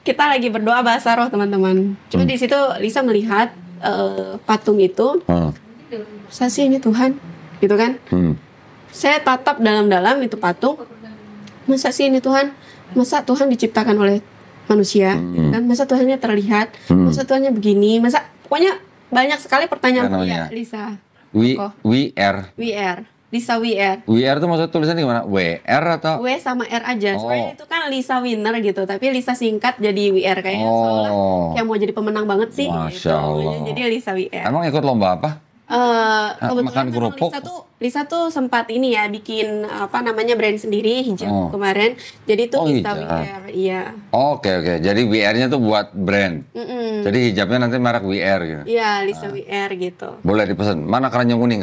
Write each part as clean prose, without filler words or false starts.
kita lagi berdoa bahasa roh teman-teman. Cuma di situ Lisa melihat patung itu, masa sih ini Tuhan, gitu kan? Saya tatap dalam-dalam itu patung, masa sih ini Tuhan, masa Tuhan diciptakan oleh manusia, kan? Masa Tuhannya terlihat, masa Tuhannya begini, masa pokoknya banyak sekali pertanyaan ya, Lisa. WR. Lisa WR. WR itu maksud tulisannya gimana? WR atau? W sama R aja. Soalnya itu kan Lisa Winner gitu, tapi Lisa singkat jadi WR kayaknya soalnya kayak mau jadi pemenang banget sih. Masya gitu. Allah. Jadi Lisa WR. Emang ikut lomba apa? Kebetulan makan kerupuk. Lisa tuh sempat ini ya bikin apa namanya brand sendiri hijab kemarin. Jadi tuh Lisa WR, iya. Oke. Jadi WR-nya tuh buat brand. Jadi hijabnya nanti merek WR gitu. Iya, Lisa WR gitu. Boleh dipesan. Mana keranjang kuning?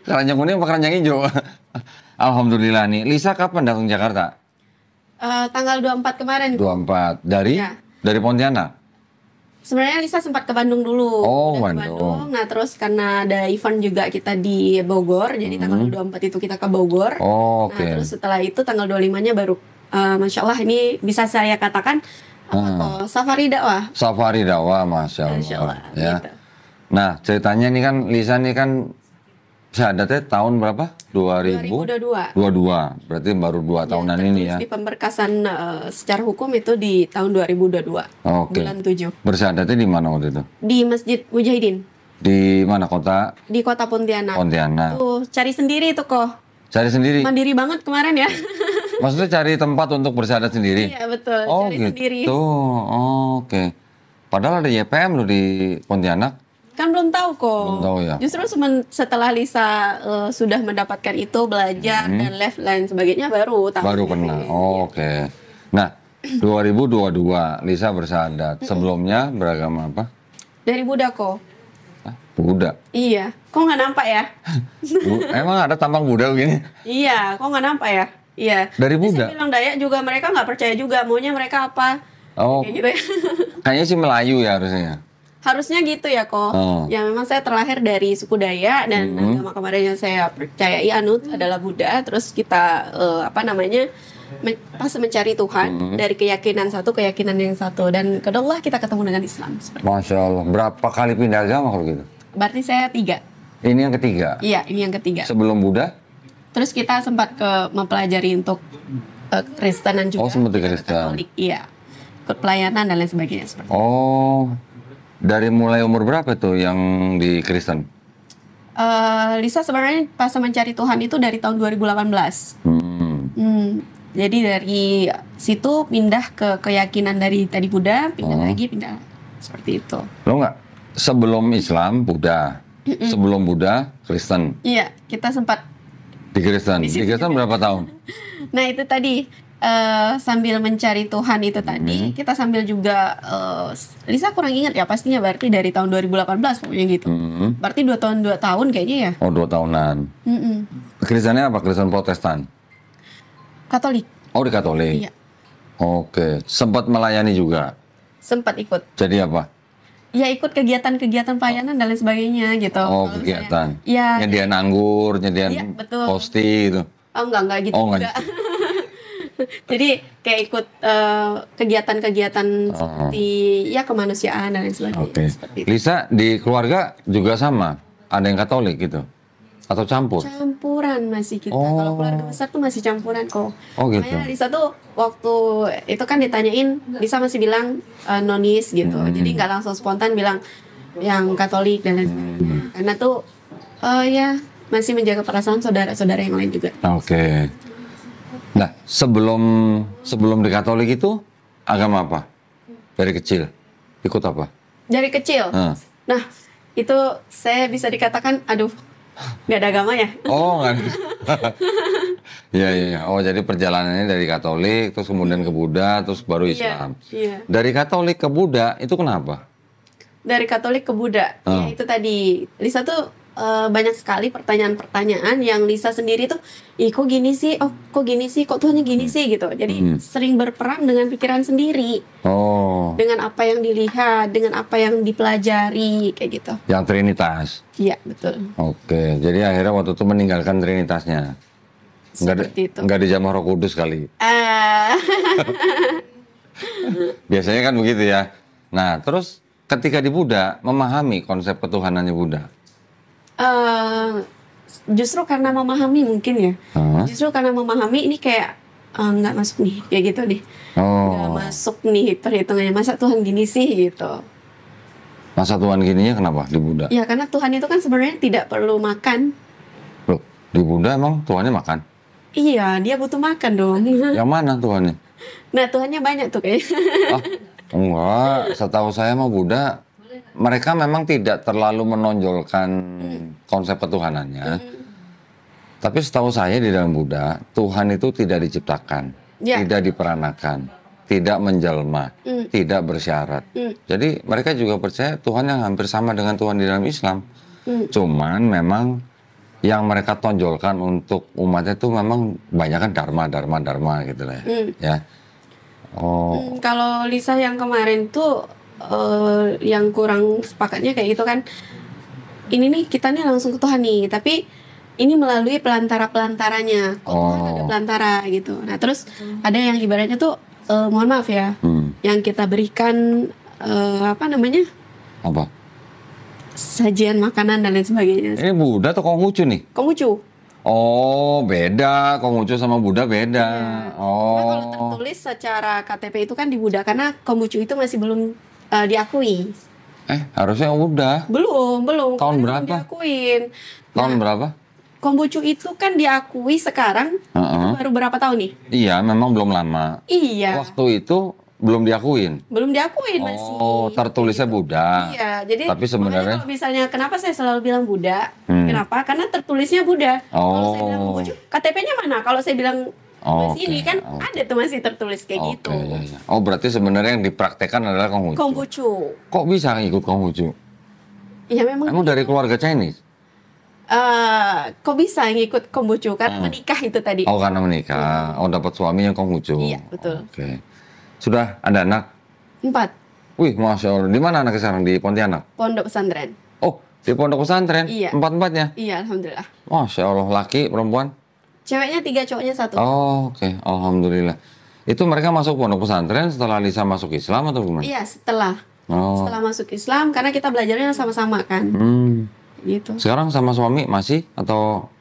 Keranjang kuning apa keranjang hijau? Alhamdulillah nih. Lisa kapan datang Jakarta? Tanggal 24 kemarin. 24 dari Pontianak. Sebenarnya Lisa sempat ke Bandung dulu. Bandung. Nah terus karena ada event juga kita di Bogor, jadi tanggal 24 itu kita ke Bogor. Nah terus setelah itu tanggal 25-nya baru, Masya Allah ini bisa saya katakan safari dakwah. Safari dakwah, Masya Allah. Ya. Gitu. Nah ceritanya nih kan Lisa nih kan syahadatnya tahun berapa? 2022. Berarti baru 2 tahunan ini ya. Di pemberkasan secara hukum itu di tahun 2022. Bulan 7. Bersyahadatnya di mana waktu itu? Di Masjid Mujahidin. Di mana kota? Di kota Pontianak. Tuh, cari sendiri itu kok. Cari sendiri? Mandiri banget kemarin ya. Maksudnya cari tempat untuk bersyahadat sendiri? Iya betul, cari sendiri. Oke. Padahal ada YPM loh di Pontianak. Kan belum tahu kok. Belum tahu ya. Justru setelah Lisa sudah mendapatkan itu, belajar dan live lain sebagainya baru tahu. Baru kenal. Oke. Nah, 2022 Lisa bersyahadat. Sebelumnya beragama apa? Dari Buddha kok. Buddha. Iya. Kok nggak nampak ya? Emang ada tampang Buddha begini? Iya. Kok nggak nampak ya? Iya. Dari Buddha. Saya bilang Dayak juga mereka nggak percaya juga. Maunya mereka apa? Kayak gitu ya. Kayaknya sih Melayu ya harusnya. Harusnya gitu ya kok. Ya memang saya terlahir dari suku Dayak dan agama kemarin yang saya percayai anut adalah Buddha. Terus kita pas mencari Tuhan dari keyakinan satu keyakinan yang satu dan kedua kita ketemu dengan Islam. Masya Allah. Berapa kali pindah agama kalau gitu? Berarti saya 3. Ini yang ketiga? Iya, ini yang ketiga. Sebelum Buddha? Terus kita sempat mempelajari untuk Kristenan juga. Sempat di Kristen. Katolik, iya. Ikut pelayanan dan lain sebagainya. Dari mulai umur berapa tuh yang di Kristen? Lisa sebenarnya pas mencari Tuhan itu dari tahun 2018. Jadi dari situ pindah ke keyakinan dari tadi Buddha, pindah seperti itu. Lo nggak sebelum Islam Buddha, sebelum Buddha Kristen? Iya, kita sempat di Kristen. Di Kristen berapa tahun? Nah itu tadi. Sambil mencari Tuhan itu tadi, kita sambil juga Lisa kurang ingat ya pastinya berarti dari tahun 2018 pokoknya gitu. Berarti 2 tahun kayaknya ya. 2 tahunan. Kristennya apa? Kristen Protestan? Katolik. Di Katolik. Iya. Oke. Sempat melayani juga? Sempat ikut. Jadi apa? Ya ikut kegiatan-kegiatan pelayanan dan lain sebagainya gitu. Kegiatan. Iya. Nyediain anggur, nyediain posti gitu. Enggak gitu juga. Jadi kayak ikut kegiatan-kegiatan seperti ya kemanusiaan dan lain sebagainya. Lisa di keluarga juga sama? Ada yang Katolik gitu? Atau campur? Campuran masih kita. Kalau keluarga besar tuh masih campuran kok. Gitu. Makanya Lisa tuh waktu itu kan ditanyain, Lisa masih bilang nonis gitu. Jadi nggak langsung spontan bilang yang Katolik dan lain sebagainya. Karena tuh ya masih menjaga perasaan saudara-saudara yang lain juga. Nah, sebelum di Katolik itu agama apa? Dari kecil ikut apa? Dari kecil. Nah, itu saya bisa dikatakan nggak ada agama ya? Nggak ada. Iya. Jadi perjalanannya dari Katolik terus kemudian ke Buddha terus baru Islam. Iya. Dari Katolik ke Buddha itu kenapa? Dari Katolik ke Buddha. Ya itu tadi Lisa tuh banyak sekali pertanyaan-pertanyaan yang Lisa sendiri tuh, kok gini sih, kok gini sih, kok Tuhannya gini sih gitu. Jadi sering berperang dengan pikiran sendiri, dengan apa yang dilihat, dengan apa yang dipelajari kayak gitu. Yang Trinitas. Iya betul. Jadi akhirnya waktu itu meninggalkan Trinitasnya. Nggak dijamah Roh Kudus kali. Biasanya kan begitu ya. Nah, terus ketika di Buddha memahami konsep ketuhanannya Buddha. Justru karena memahami mungkin ya. Justru karena memahami ini kayak nggak masuk nih, kayak gitu deh. Nggak masuk nih perhitungannya. Masa Tuhan gini sih gitu. Masa Tuhan gininya kenapa di Buddha? Ya karena Tuhan itu kan sebenarnya tidak perlu makan. Loh, di Buddha emang Tuhannya makan? Iya, dia butuh makan dong. Yang mana Tuhannya? Nah, Tuhannya banyak tuh kayaknya. Enggak, setahu saya mah Buddha, mereka memang tidak terlalu menonjolkan konsep ketuhanannya. Tapi setahu saya di dalam Buddha, Tuhan itu tidak diciptakan, tidak diperanakan, tidak menjelma, tidak bersyarat. Jadi mereka juga percaya Tuhan yang hampir sama dengan Tuhan di dalam Islam. Cuman memang yang mereka tonjolkan untuk umatnya itu memang banyak kan dharma gitu lah ya. Kalau Lisa yang kemarin tuh yang kurang sepakatnya kayak gitu kan, ini nih kita nih langsung ke Tuhan nih, tapi ini melalui pelantaranya. Tuhan ada pelantara gitu. Nah terus ada yang ibaratnya tuh mohon maaf ya, yang kita berikan apa namanya? Apa? Sajian makanan dan lain sebagainya. Ini Buddha atau Konghucu nih? Konghucu. Oh, beda. Konghucu sama Buddha beda. Nah, kalau tertulis secara KTP itu kan di Buddha, karena Konghucu itu masih belum diakui. Harusnya udah. Belum. Tahun berapa? Belum diakuin. Tahun berapa? Konghucu itu kan diakui sekarang, itu baru berapa tahun nih? Iya, memang belum lama. Iya. Waktu itu belum diakuin. Belum diakuin masih. Oh, tertulisnya Buddha. Iya, jadi tapi sebenarnya kalau misalnya kenapa saya selalu bilang Buddha? Kenapa? Karena tertulisnya Buddha. Kalau saya bilang Konghucu, KTP-nya mana? Kalau saya bilang masih ini kan ada tuh masih tertulis kayak gitu. Iya. Oh, berarti sebenarnya yang dipraktekkan adalah Konghucu. Konghucu. Kok bisa ikut Konghucu? Iya memang. Emang dari keluarga Chinese? Kok bisa ngikut Konghucu? Karena menikah itu tadi. Oh, karena menikah. Oh, dapat suami yang Konghucu. Iya, betul. Oke. Sudah ada anak? 4. Wih, Masya Allah. Di mana anaknya sekarang? Di Pontianak? Pondok pesantren. Oh, di pondok pesantren? Iya. 4-4-nya? Iya, alhamdulillah. Masya Allah. Laki, perempuan? Ceweknya 3, cowoknya 1. Oh, oke. Alhamdulillah. Itu mereka masuk pondok pesantren setelah Lisa masuk Islam atau gimana? Iya, setelah masuk Islam, karena kita belajarnya sama-sama kan. Gitu. Sekarang sama suami masih atau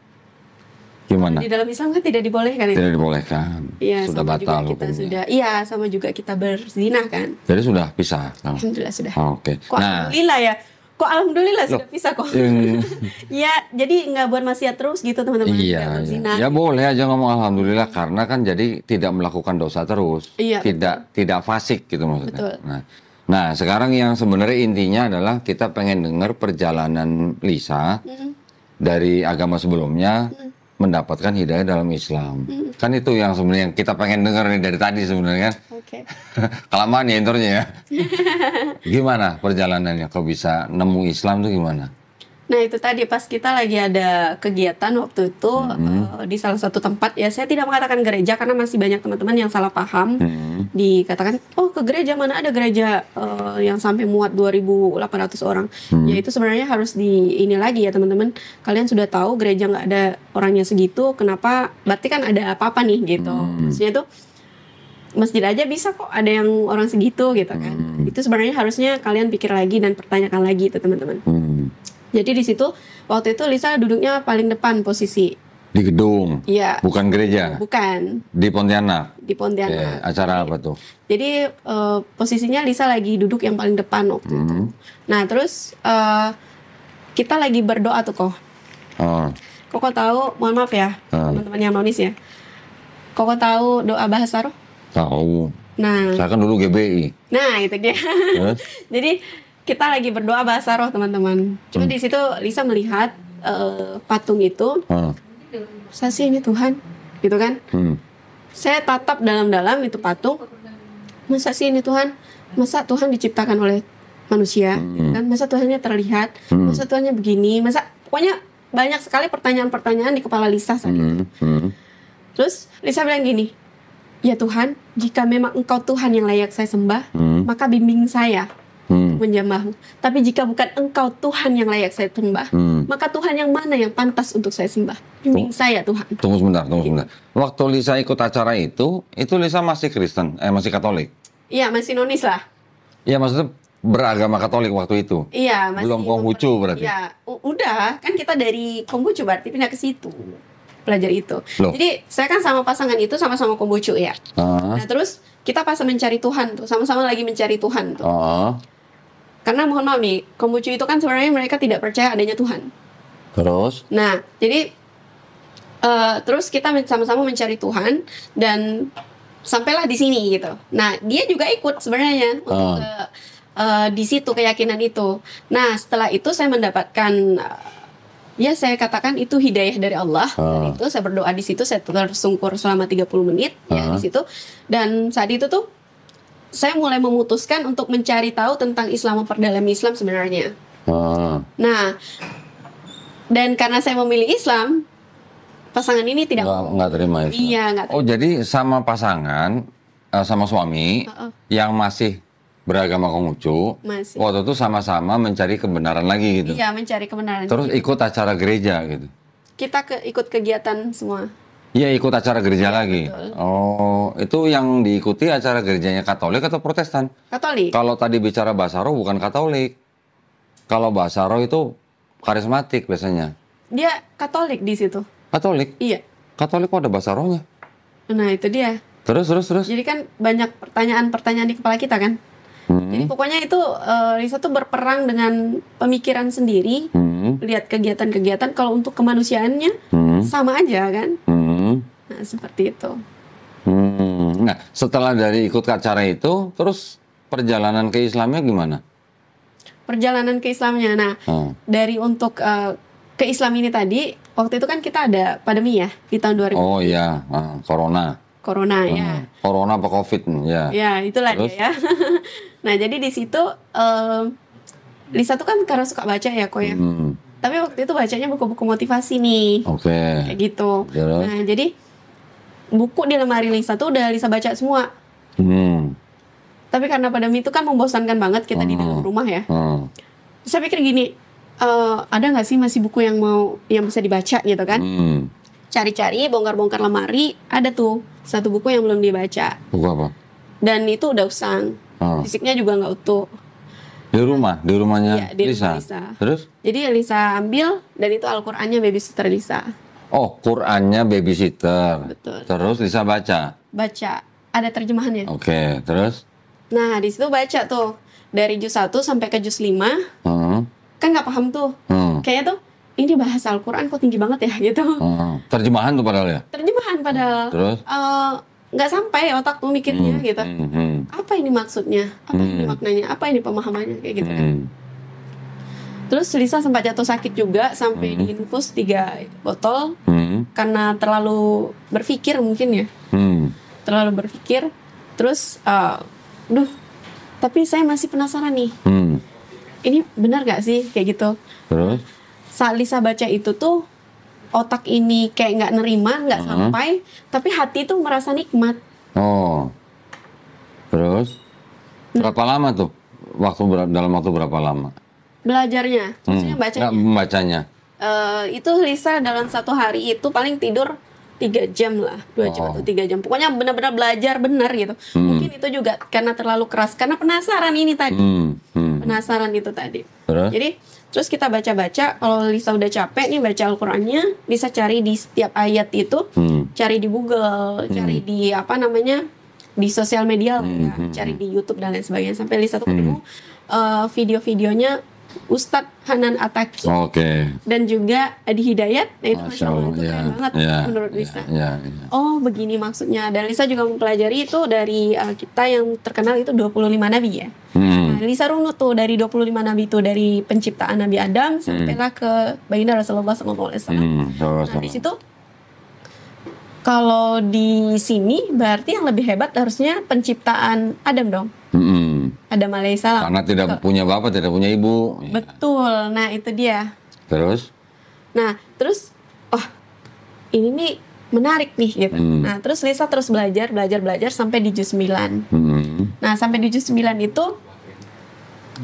gimana? Di dalam Islam kan tidak dibolehkan. Tidak dibolehkan. Iya, sudah batal hukumnya. Sama juga kita berzina kan. Jadi sudah pisah. Alhamdulillah sudah. Oke. Alhamdulillah ya. Kok alhamdulillah sudah pisah kok. Ya, jadi nggak buat maksiat terus gitu teman-teman. Iya. Ya boleh aja ngomong alhamdulillah karena kan jadi tidak melakukan dosa terus. Iya. Tidak fasik gitu maksudnya. Betul. Nah, sekarang yang sebenarnya intinya adalah kita pengen dengar perjalanan Lisa dari agama sebelumnya mendapatkan hidayah dalam Islam. Kan itu yang sebenarnya kita pengen dengar nih dari tadi sebenarnya kan. Oke. Kelamaan ya intronya ya. Gimana perjalanannya? Kok bisa nemu Islam tuh gimana? Nah itu tadi pas kita lagi ada kegiatan waktu itu di salah satu tempat, ya saya tidak mengatakan gereja karena masih banyak teman-teman yang salah paham. Dikatakan ke gereja, mana ada gereja yang sampai muat 2.800 orang. Ya itu sebenarnya harus ini lagi ya teman-teman, kalian sudah tahu gereja nggak ada orangnya segitu, kenapa? Berarti kan ada apa-apa nih gitu. Maksudnya itu masjid aja bisa kok ada yang orang segitu gitu kan. Itu sebenarnya harusnya kalian pikir lagi dan pertanyakan lagi itu teman-teman. Jadi di situ waktu itu Lisa duduknya paling depan posisi. Di gedung? Iya. Bukan gereja? Bukan. Di Pontianak? Di Pontianak. Acara apa tuh? Jadi posisinya Lisa lagi duduk yang paling depan waktu itu. Nah terus kita lagi berdoa tuh kok. Koko tahu, mohon maaf ya teman-teman yang nonis ya. Koko tahu doa bahasa roh? Tahu. Nah. Saya kan dulu GBI. Nah itu dia. Jadi kita lagi berdoa bahasa roh teman-teman. Cuma di situ Lisa melihat patung itu. Saya sih ini Tuhan, gitu kan? Saya tatap dalam-dalam itu patung. Masa sih ini Tuhan? Masa Tuhan diciptakan oleh manusia? Gitu kan? Masa Tuhannya terlihat? Masa Tuhannya begini? Masa pokoknya banyak sekali pertanyaan-pertanyaan di kepala Lisa saat itu. Terus Lisa bilang gini, ya Tuhan, jika memang Engkau Tuhan yang layak saya sembah, maka bimbing saya menjamahmu. Tapi jika bukan Engkau Tuhan yang layak saya sembah, maka Tuhan yang mana yang pantas untuk saya sembah? Bimbing saya Tuhan. Tunggu sebentar. Waktu Lisa ikut acara itu Lisa masih Kristen, masih Katolik? Iya, masih nonis lah. Iya, maksudnya beragama Katolik waktu itu. Iya, masih belum Konghucu berarti. Iya, udah kan kita dari Konghucu berarti pindah ke situ. Belajar itu. Loh. Jadi saya kan sama pasangan itu sama-sama Konghucu ya. Nah, terus kita pas mencari Tuhan tuh, sama-sama lagi mencari Tuhan tuh. Karena mohon maaf nih, Konghucu itu kan sebenarnya mereka tidak percaya adanya Tuhan. Terus? Nah, jadi terus kita sama-sama mencari Tuhan dan sampailah di sini gitu. Nah, dia juga ikut sebenarnya untuk di situ keyakinan itu. Nah, setelah itu saya mendapatkan ya saya katakan itu hidayah dari Allah. Dan itu saya berdoa di situ, saya tersungkur selama 30 menit ya di situ. Dan saat itu tuh saya mulai memutuskan untuk mencari tahu tentang Islam, memperdalam Islam sebenarnya. Nah, dan karena saya memilih Islam, pasangan ini tidak nggak terima Islam. Iya, nggak terima. Oh, jadi sama pasangan, sama suami yang masih beragama Konghucu, waktu itu sama-sama mencari kebenaran lagi gitu. Iya, mencari kebenaran. Terus ikut acara gereja gitu. Kita ikut kegiatan semua. Iya, ikut acara gereja lagi. Betul. Oh, itu yang diikuti acara gerejanya Katolik atau Protestan? Katolik. Kalau tadi bicara Basaro bukan Katolik. Kalau Basaro itu karismatik biasanya. Dia Katolik di situ. Katolik? Iya. Katolik kok ada Basaronya? Nah, itu dia. Terus. Jadi kan banyak pertanyaan-pertanyaan di kepala kita kan. Jadi pokoknya itu Lisa tuh berperang dengan pemikiran sendiri, lihat kegiatan-kegiatan. Kalau untuk kemanusiaannya sama aja kan. Nah, seperti itu. Nah, setelah dari ikut acara itu, terus perjalanan ke Islamnya gimana? Perjalanan ke Islamnya, nah dari untuk ke Islam ini tadi, waktu itu kan kita ada pandemi ya di tahun 2000. Oh iya, Corona ya. Corona apa COVID ya? Ya, itulah terus? Dia ya. Nah, jadi di situ Lisa tuh kan karena suka baca ya, kok ya. Tapi waktu itu bacanya buku-buku motivasi nih. Oke. Kayak gitu. Nah, jadi buku di lemari Lisa tuh udah Lisa baca semua. Tapi karena pandemi itu kan membosankan banget kita di dalam rumah ya. Saya pikir gini, ada nggak sih masih buku yang bisa dibaca gitu kan? Cari-cari, bongkar-bongkar lemari, ada tuh satu buku yang belum dibaca. Buku apa? Dan itu udah usang. Fisiknya juga nggak utuh. Di rumahnya ya, di Lisa. Rumah Lisa. Terus? Jadi Lisa ambil dan itu Al-Qur'annya babysitter Lisa. Oh, Qur'annya babysitter. Betul. Terus Lisa baca? Baca. Ada terjemahannya. Oke, terus? Nah, di situ baca tuh dari juz 1 sampai ke juz 5. Kan nggak paham tuh. Kayaknya tuh ini bahasa Al-Qur'an kok tinggi banget ya gitu. Terjemahan tuh padahal ya? Terjemahan padahal. Terus? Nggak sampai otak tuh mikirnya gitu. Apa ini maksudnya? Apa ini maknanya? Apa ini pemahamannya? Kayak gitu kan. Terus Lisa sempat jatuh sakit juga sampai diinfus 3 botol karena terlalu berpikir mungkin ya. Terlalu berpikir. Terus, tapi saya masih penasaran nih. Ini benar gak sih kayak gitu? Terus? Saat Lisa baca itu tuh otak ini kayak nggak nerima, nggak sampai, tapi hati tuh merasa nikmat. Oh, terus berapa lama tuh? Dalam waktu berapa lama? Belajarnya, maksudnya bacanya. Membacanya. Itu Lisa dalam 1 hari itu paling tidur 3 jam lah, 2 jam atau 3 jam. Pokoknya benar-benar belajar benar gitu. Mungkin itu juga karena terlalu keras, karena penasaran ini tadi. Penasaran itu tadi. Terus kita baca-baca, kalau Lisa udah capek nih baca Al-Qur'annya, Lisa cari di setiap ayat itu, cari di Google, cari di di sosial media lah ya, cari di YouTube dan lain sebagainya. Sampai Lisa tuh ketemu video-videonya Ustadz Hanan Attaqi dan juga Adi Hidayat. Nah, itu Masya Allah, itu keren banget menurut Lisa. Oh, begini maksudnya. Dan Lisa juga mempelajari itu dari kita yang terkenal itu 25 Nabi ya. Nah, Lisa runut tuh dari 25 Nabi itu, dari penciptaan Nabi Adam sampailah ke baginda Rasulullah SAW. Nah, di situ kalau di sini berarti yang lebih hebat harusnya penciptaan Adam dong. Adam alaihissalam. Karena tidak punya bapak, tidak punya ibu. Betul. Nah, itu dia. Terus? Nah, terus ini nih menarik nih gitu. Nah, terus Lisa terus belajar sampai di juz 9. Nah, sampai di juz 9 itu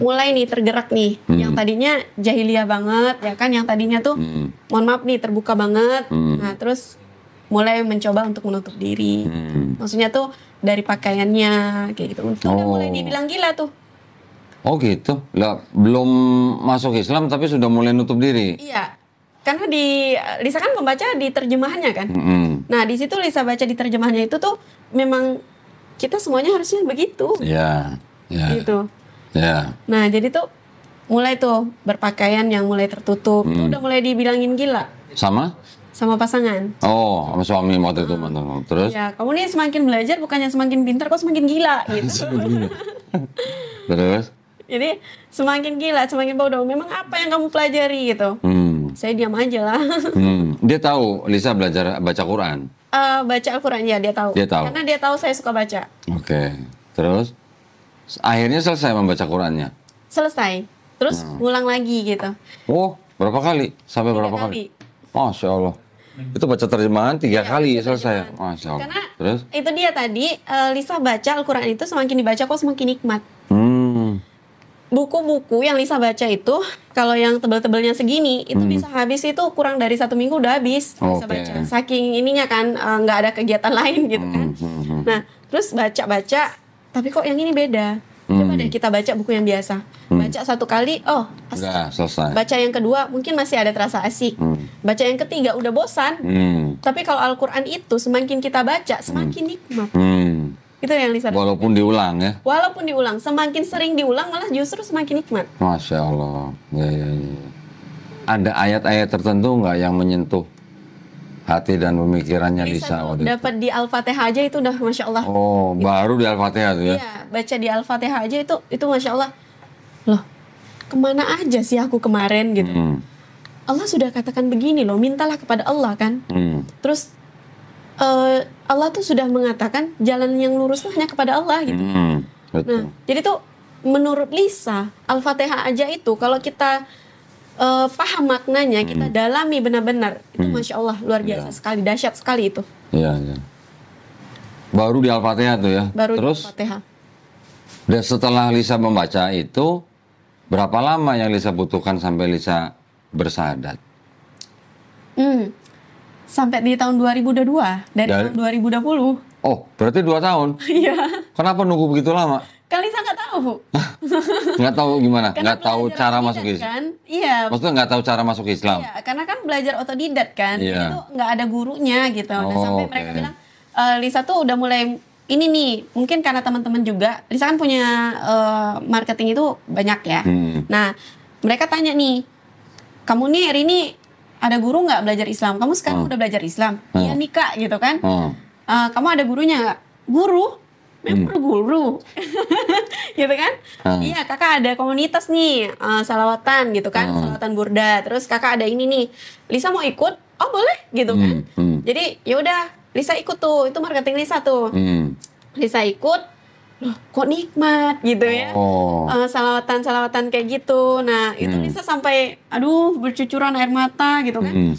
mulai nih tergerak nih. Yang tadinya jahiliyah banget ya kan, yang tadinya tuh mohon maaf nih terbuka banget. Nah, terus mulai mencoba untuk menutup diri. Maksudnya tuh dari pakaiannya kayak gitu. Udah mulai dibilang gila tuh. Oh gitu? Lah, belum masuk Islam tapi sudah mulai nutup diri? Iya. Karena Lisa kan membaca di terjemahannya kan. Nah di situ Lisa baca di terjemahannya itu tuh memang kita semuanya harusnya begitu. Iya. Gitu. Ya. Nah jadi tuh mulai tuh berpakaian yang mulai tertutup. Tuh udah mulai dibilangin gila. Sama pasangan. Oh, sama suami waktu itu mantan. Terus? Ya, kamu nih semakin belajar bukannya semakin pintar, kok semakin gila gitu. Terus? Jadi semakin gila, semakin bodoh. Memang apa yang kamu pelajari gitu? Saya diam aja lah. Dia tahu Lisa belajar baca Quran? Baca Al-Quran, ya dia tahu. Karena dia tahu saya suka baca. Oke. Terus? Akhirnya selesai membaca Qurannya? Selesai. Terus ngulang lagi gitu. Oh, berapa kali? Sampai 3 berapa kali? Masya Allah. Itu baca terjemahan 3 kali selesai. Masya Allah. Karena terus? Itu dia tadi, Lisa baca Al-Quran itu semakin dibaca kok semakin nikmat. Buku-buku yang Lisa baca itu, kalau yang tebel-tebelnya segini, itu bisa habis itu kurang dari 1 minggu udah habis. Lisa baca. Saking ininya kan, nggak ada kegiatan lain gitu kan. Nah, terus baca-baca, tapi kok yang ini beda. Coba deh kita baca buku yang biasa. Baca 1 kali, udah selesai. Baca yang kedua, mungkin masih ada terasa asik. Baca yang ketiga, udah bosan. Tapi kalau Al-Quran itu, semakin kita baca, semakin nikmat. Itu yang Lisa. Walaupun diulang ya? Walaupun diulang, semakin sering diulang malah justru semakin nikmat. Masya Allah. Ya. Ada ayat-ayat tertentu nggak yang menyentuh hati dan pemikirannya Lisa? Dapat di Al-Fatihah aja itu udah Masya Allah. Oh, baru di Al-Fatihah tuh ya? Iya, baca di Al-Fatihah aja itu Masya Allah. Loh, kemana aja sih aku kemarin gitu. Allah sudah katakan begini loh, mintalah kepada Allah kan. Terus Allah tuh sudah mengatakan jalan yang lurus tuh hanya kepada Allah gitu. Betul. Nah, jadi tuh menurut Lisa, Al-Fatihah aja itu kalau kita paham maknanya, kita dalami benar-benar, itu Masya Allah luar biasa sekali, dahsyat sekali itu. Iya. Baru di Al-Fatihah tuh ya? Baru terus, di Al-Fatihah. Dan setelah Lisa membaca itu, berapa lama yang Lisa butuhkan sampai Lisa bersahadat? Sampai di tahun 2022, dari tahun 2020. Oh, berarti 2 tahun? Iya. Kenapa nunggu begitu lama? Kan Lisa nggak tahu, Bu. Nggak tahu gimana? Nggak tahu cara masuk Islam? Kan? Iya. Maksudnya nggak tahu cara masuk Islam? Iya, karena kan belajar otodidak kan. Iya. Itu nggak ada gurunya gitu. Nah, sampai mereka bilang, Lisa tuh udah mulai, ini nih, mungkin karena teman-teman juga, Lisa kan punya marketing itu banyak ya. Nah, mereka tanya nih, kamu nih hari ini ada guru nggak belajar Islam? Kamu sekarang udah belajar Islam? Iya nih Kak, gitu kan. Kamu ada gurunya nggak? Guru? Memang guru. Gitu kan. Iya, kakak ada komunitas nih, salawatan gitu kan, salawatan burda. Terus kakak ada ini nih, Lisa mau ikut? Oh boleh, gitu kan. Jadi ya udah, Lisa ikut tuh, itu marketing Lisa tuh. Lisa ikut, loh kok nikmat gitu ya. Salawatan kayak gitu. Nah itu Lisa sampai aduh bercucuran air mata gitu kan.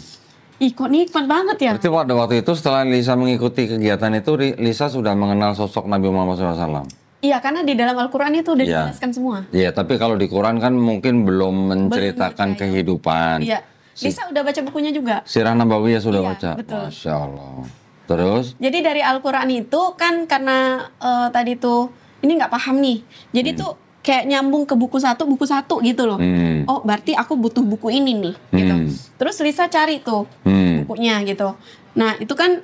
Ih kok nikmat banget ya. Berarti waktu itu setelah Lisa mengikuti kegiatan itu, Lisa sudah mengenal sosok Nabi Muhammad SAW? Iya, karena di dalam Al-Quran itu udah dijelaskan semua. Iya, tapi kalau di Quran kan mungkin belum menceritakan kehidupan. Iya, Lisa udah baca bukunya juga. Sirah Nabawiyah sudah baca? Betul. Masya Allah. Terus? Jadi dari Al-Quran itu kan karena tadi tuh ini nggak paham nih. Jadi tuh kayak nyambung ke buku satu gitu loh. Oh berarti aku butuh buku ini nih gitu. Terus Lisa cari tuh bukunya gitu. Nah itu kan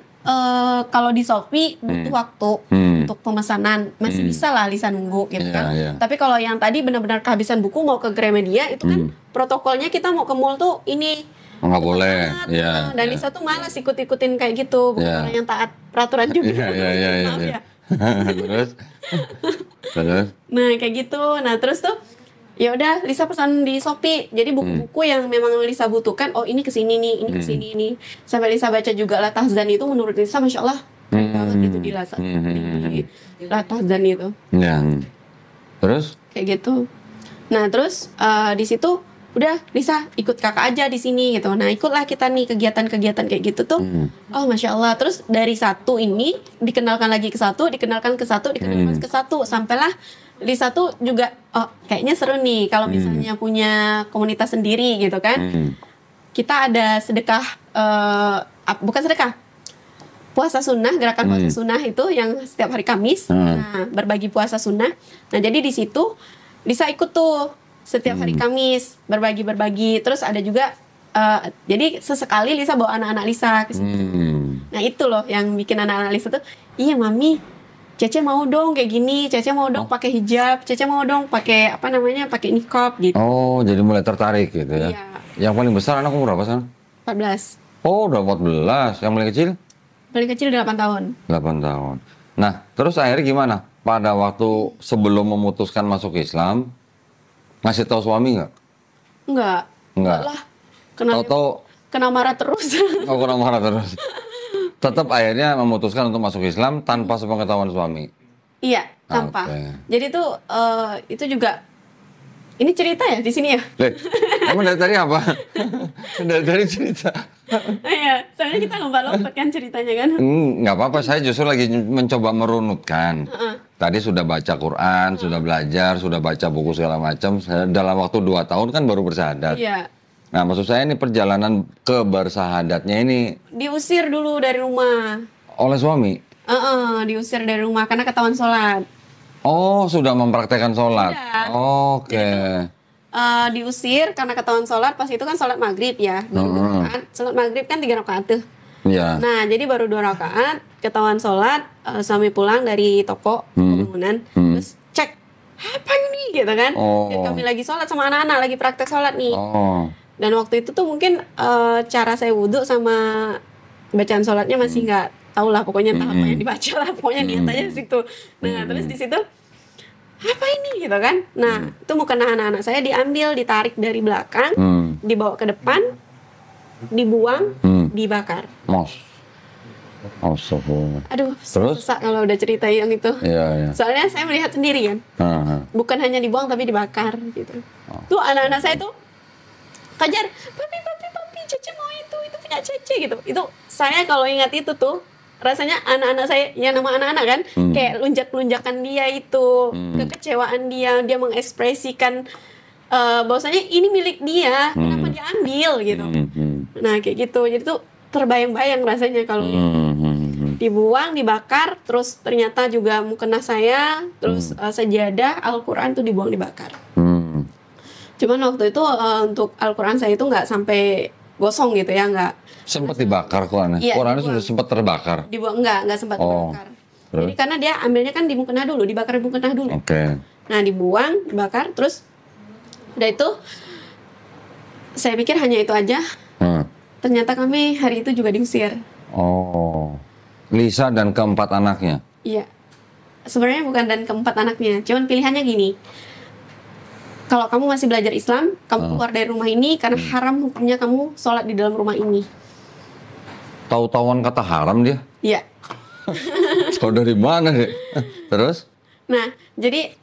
kalau di Shopee butuh waktu untuk pemesanan. Masih bisa lah Lisa nunggu gitu kan. Tapi kalau yang tadi benar-benar kehabisan buku mau ke Gramedia itu kan protokolnya kita mau ke mall tuh ini nggak boleh. Dan Lisa tuh malas ikut-ikutin kayak gitu. Bukan orang yang taat peraturan juga. Maaf ya. Terus? Nah kayak gitu. Nah terus tuh ya udah Lisa pesan di Shopee. Jadi buku-buku yang memang Lisa butuhkan, oh ini kesini nih, ini kesini ini. Sampai Lisa baca juga Latahzan itu menurut Lisa Masya Allah keren banget gitu di Latahzan itu. Terus? Kayak gitu. Nah terus di situ udah Lisa ikut kakak aja di sini gitu. Nah ikutlah kita nih kegiatan-kegiatan kayak gitu tuh. Oh Masya Allah. Terus dari satu ini dikenalkan lagi ke satu, dikenalkan ke satu, dikenalkan ke satu. Sampailah Lisa tuh juga oh kayaknya seru nih kalau misalnya punya komunitas sendiri gitu kan. Kita ada sedekah, bukan sedekah, puasa sunnah, gerakan puasa sunnah itu yang setiap hari Kamis. Nah, berbagi puasa sunnah. Nah, jadi di situ Lisa ikut tuh setiap hari Kamis berbagi. Terus ada juga jadi sesekali Lisa bawa anak-anak Lisa ke situ. Nah, itu loh yang bikin anak-anak Lisa tuh, iya mami, Cece mau dong kayak gini, Cece mau dong pakai hijab, Cece mau dong pakai pakai niqab gitu. Oh, jadi mulai tertarik gitu ya. Iya. Yang paling besar anak umur berapa sekarang? 14. Oh, udah 14. Yang paling kecil? Paling kecil 8 tahun. 8 tahun. Nah, terus akhirnya gimana? Pada waktu sebelum memutuskan masuk Islam, ngasih tahu suami nggak? Enggak lah. Kena marah terus. Oh, kena marah terus. Tetap akhirnya memutuskan untuk masuk Islam tanpa sepengetahuan suami. Iya, tanpa. Okay. Jadi tuh itu juga ini cerita ya di sini ya. Kamu dari tadi apa? dari cerita. Iya, soalnya kita lompat-lompat kan ceritanya kan. Nggak apa-apa, saya justru lagi mencoba merunutkan. Tadi sudah baca Quran, sudah belajar, sudah baca buku segala macam. Dalam waktu 2 tahun kan baru bersyahadat. Iya. Nah, maksud saya ini perjalanan ke bersyahadatnya ini Diusir dulu dari rumah. oleh suami. Diusir dari rumah karena ketahuan sholat. Oh, sudah mempraktekkan sholat. Sudah. Oke. Diusir karena ketahuan sholat. Pas itu kan sholat maghrib ya. Sholat maghrib kan 3 rakaat tuh. Iya. Nah, jadi baru 2 rakaat ketahuan sholat. Suami pulang dari toko bangunan. Terus cek, apa ini gitu kan? Dan kami lagi sholat sama anak-anak, lagi praktek sholat nih. Dan waktu itu tuh mungkin cara saya wudhu sama bacaan sholatnya masih nggak tahu lah, pokoknya entah apa yang dibaca lah, pokoknya niat aja di situ. Nah, terus di situ apa ini gitu kan? Nah, itu mukena anak-anak saya diambil, ditarik dari belakang, dibawa ke depan, dibuang, dibakar. Aduh, susah kalau udah cerita yang itu. Iya. Soalnya saya melihat sendiri kan. Bukan hanya dibuang tapi dibakar gitu. Tuh anak-anak saya tuh kejar, papi, Cece mau itu punya Cece gitu. Itu saya kalau ingat itu tuh rasanya anak-anak saya, ya nama anak-anak kan, kayak lunjak-lunjakan dia itu, kekecewaan dia mengekspresikan bahwasanya ini milik dia, kenapa diambil gitu. Nah kayak gitu, jadi tuh terbayang-bayang rasanya kalau dibuang, dibakar, terus ternyata juga mukena saya, terus sajadah Al-Quran tuh dibuang, dibakar. Cuman waktu itu untuk Al-Quran saya itu nggak sampai gosong gitu ya, nggak. Sempat dibakar Qurannya? Iya, Qurannya sudah sempat terbakar? Dibuang, nggak sempat dibakar. Jadi karena dia ambilnya kan di mukena dulu, dibakar di mukena dulu. Oke. Nah dibuang, dibakar, terus udah itu saya pikir hanya itu aja. Ternyata kami hari itu juga diusir. Oh, Lisa dan keempat anaknya? Iya, sebenarnya bukan dan keempat anaknya, cuman pilihannya gini. Kalau kamu masih belajar Islam, kamu keluar dari rumah ini karena haram hukumnya kamu sholat di dalam rumah ini. Tahu-tahuan kata haram dia? Iya. Tahu dari mana deh? Terus? Nah, jadi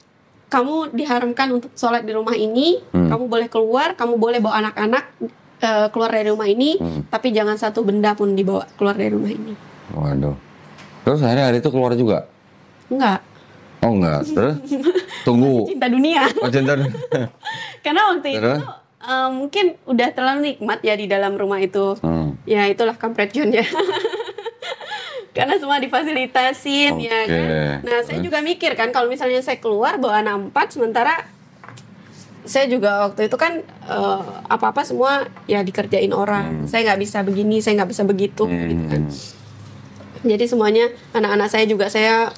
kamu diharamkan untuk sholat di rumah ini. Kamu boleh keluar, kamu boleh bawa anak-anak keluar dari rumah ini, tapi jangan satu benda pun dibawa keluar dari rumah ini. Waduh. Terus akhirnya hari itu keluar juga? Enggak. Oh enggak, terus? Tunggu. Cinta dunia. Oh, cinta dunia. Karena waktu itu mungkin udah terlalu nikmat ya di dalam rumah itu. Ya itulah kampret John ya. Karena semua difasilitasin ya kan. Nah saya juga mikir kan kalau misalnya saya keluar bawa anak 4, sementara saya juga waktu itu kan apa-apa semua ya dikerjain orang. Saya nggak bisa begini, saya nggak bisa begitu gitu kan. Jadi semuanya anak-anak saya juga saya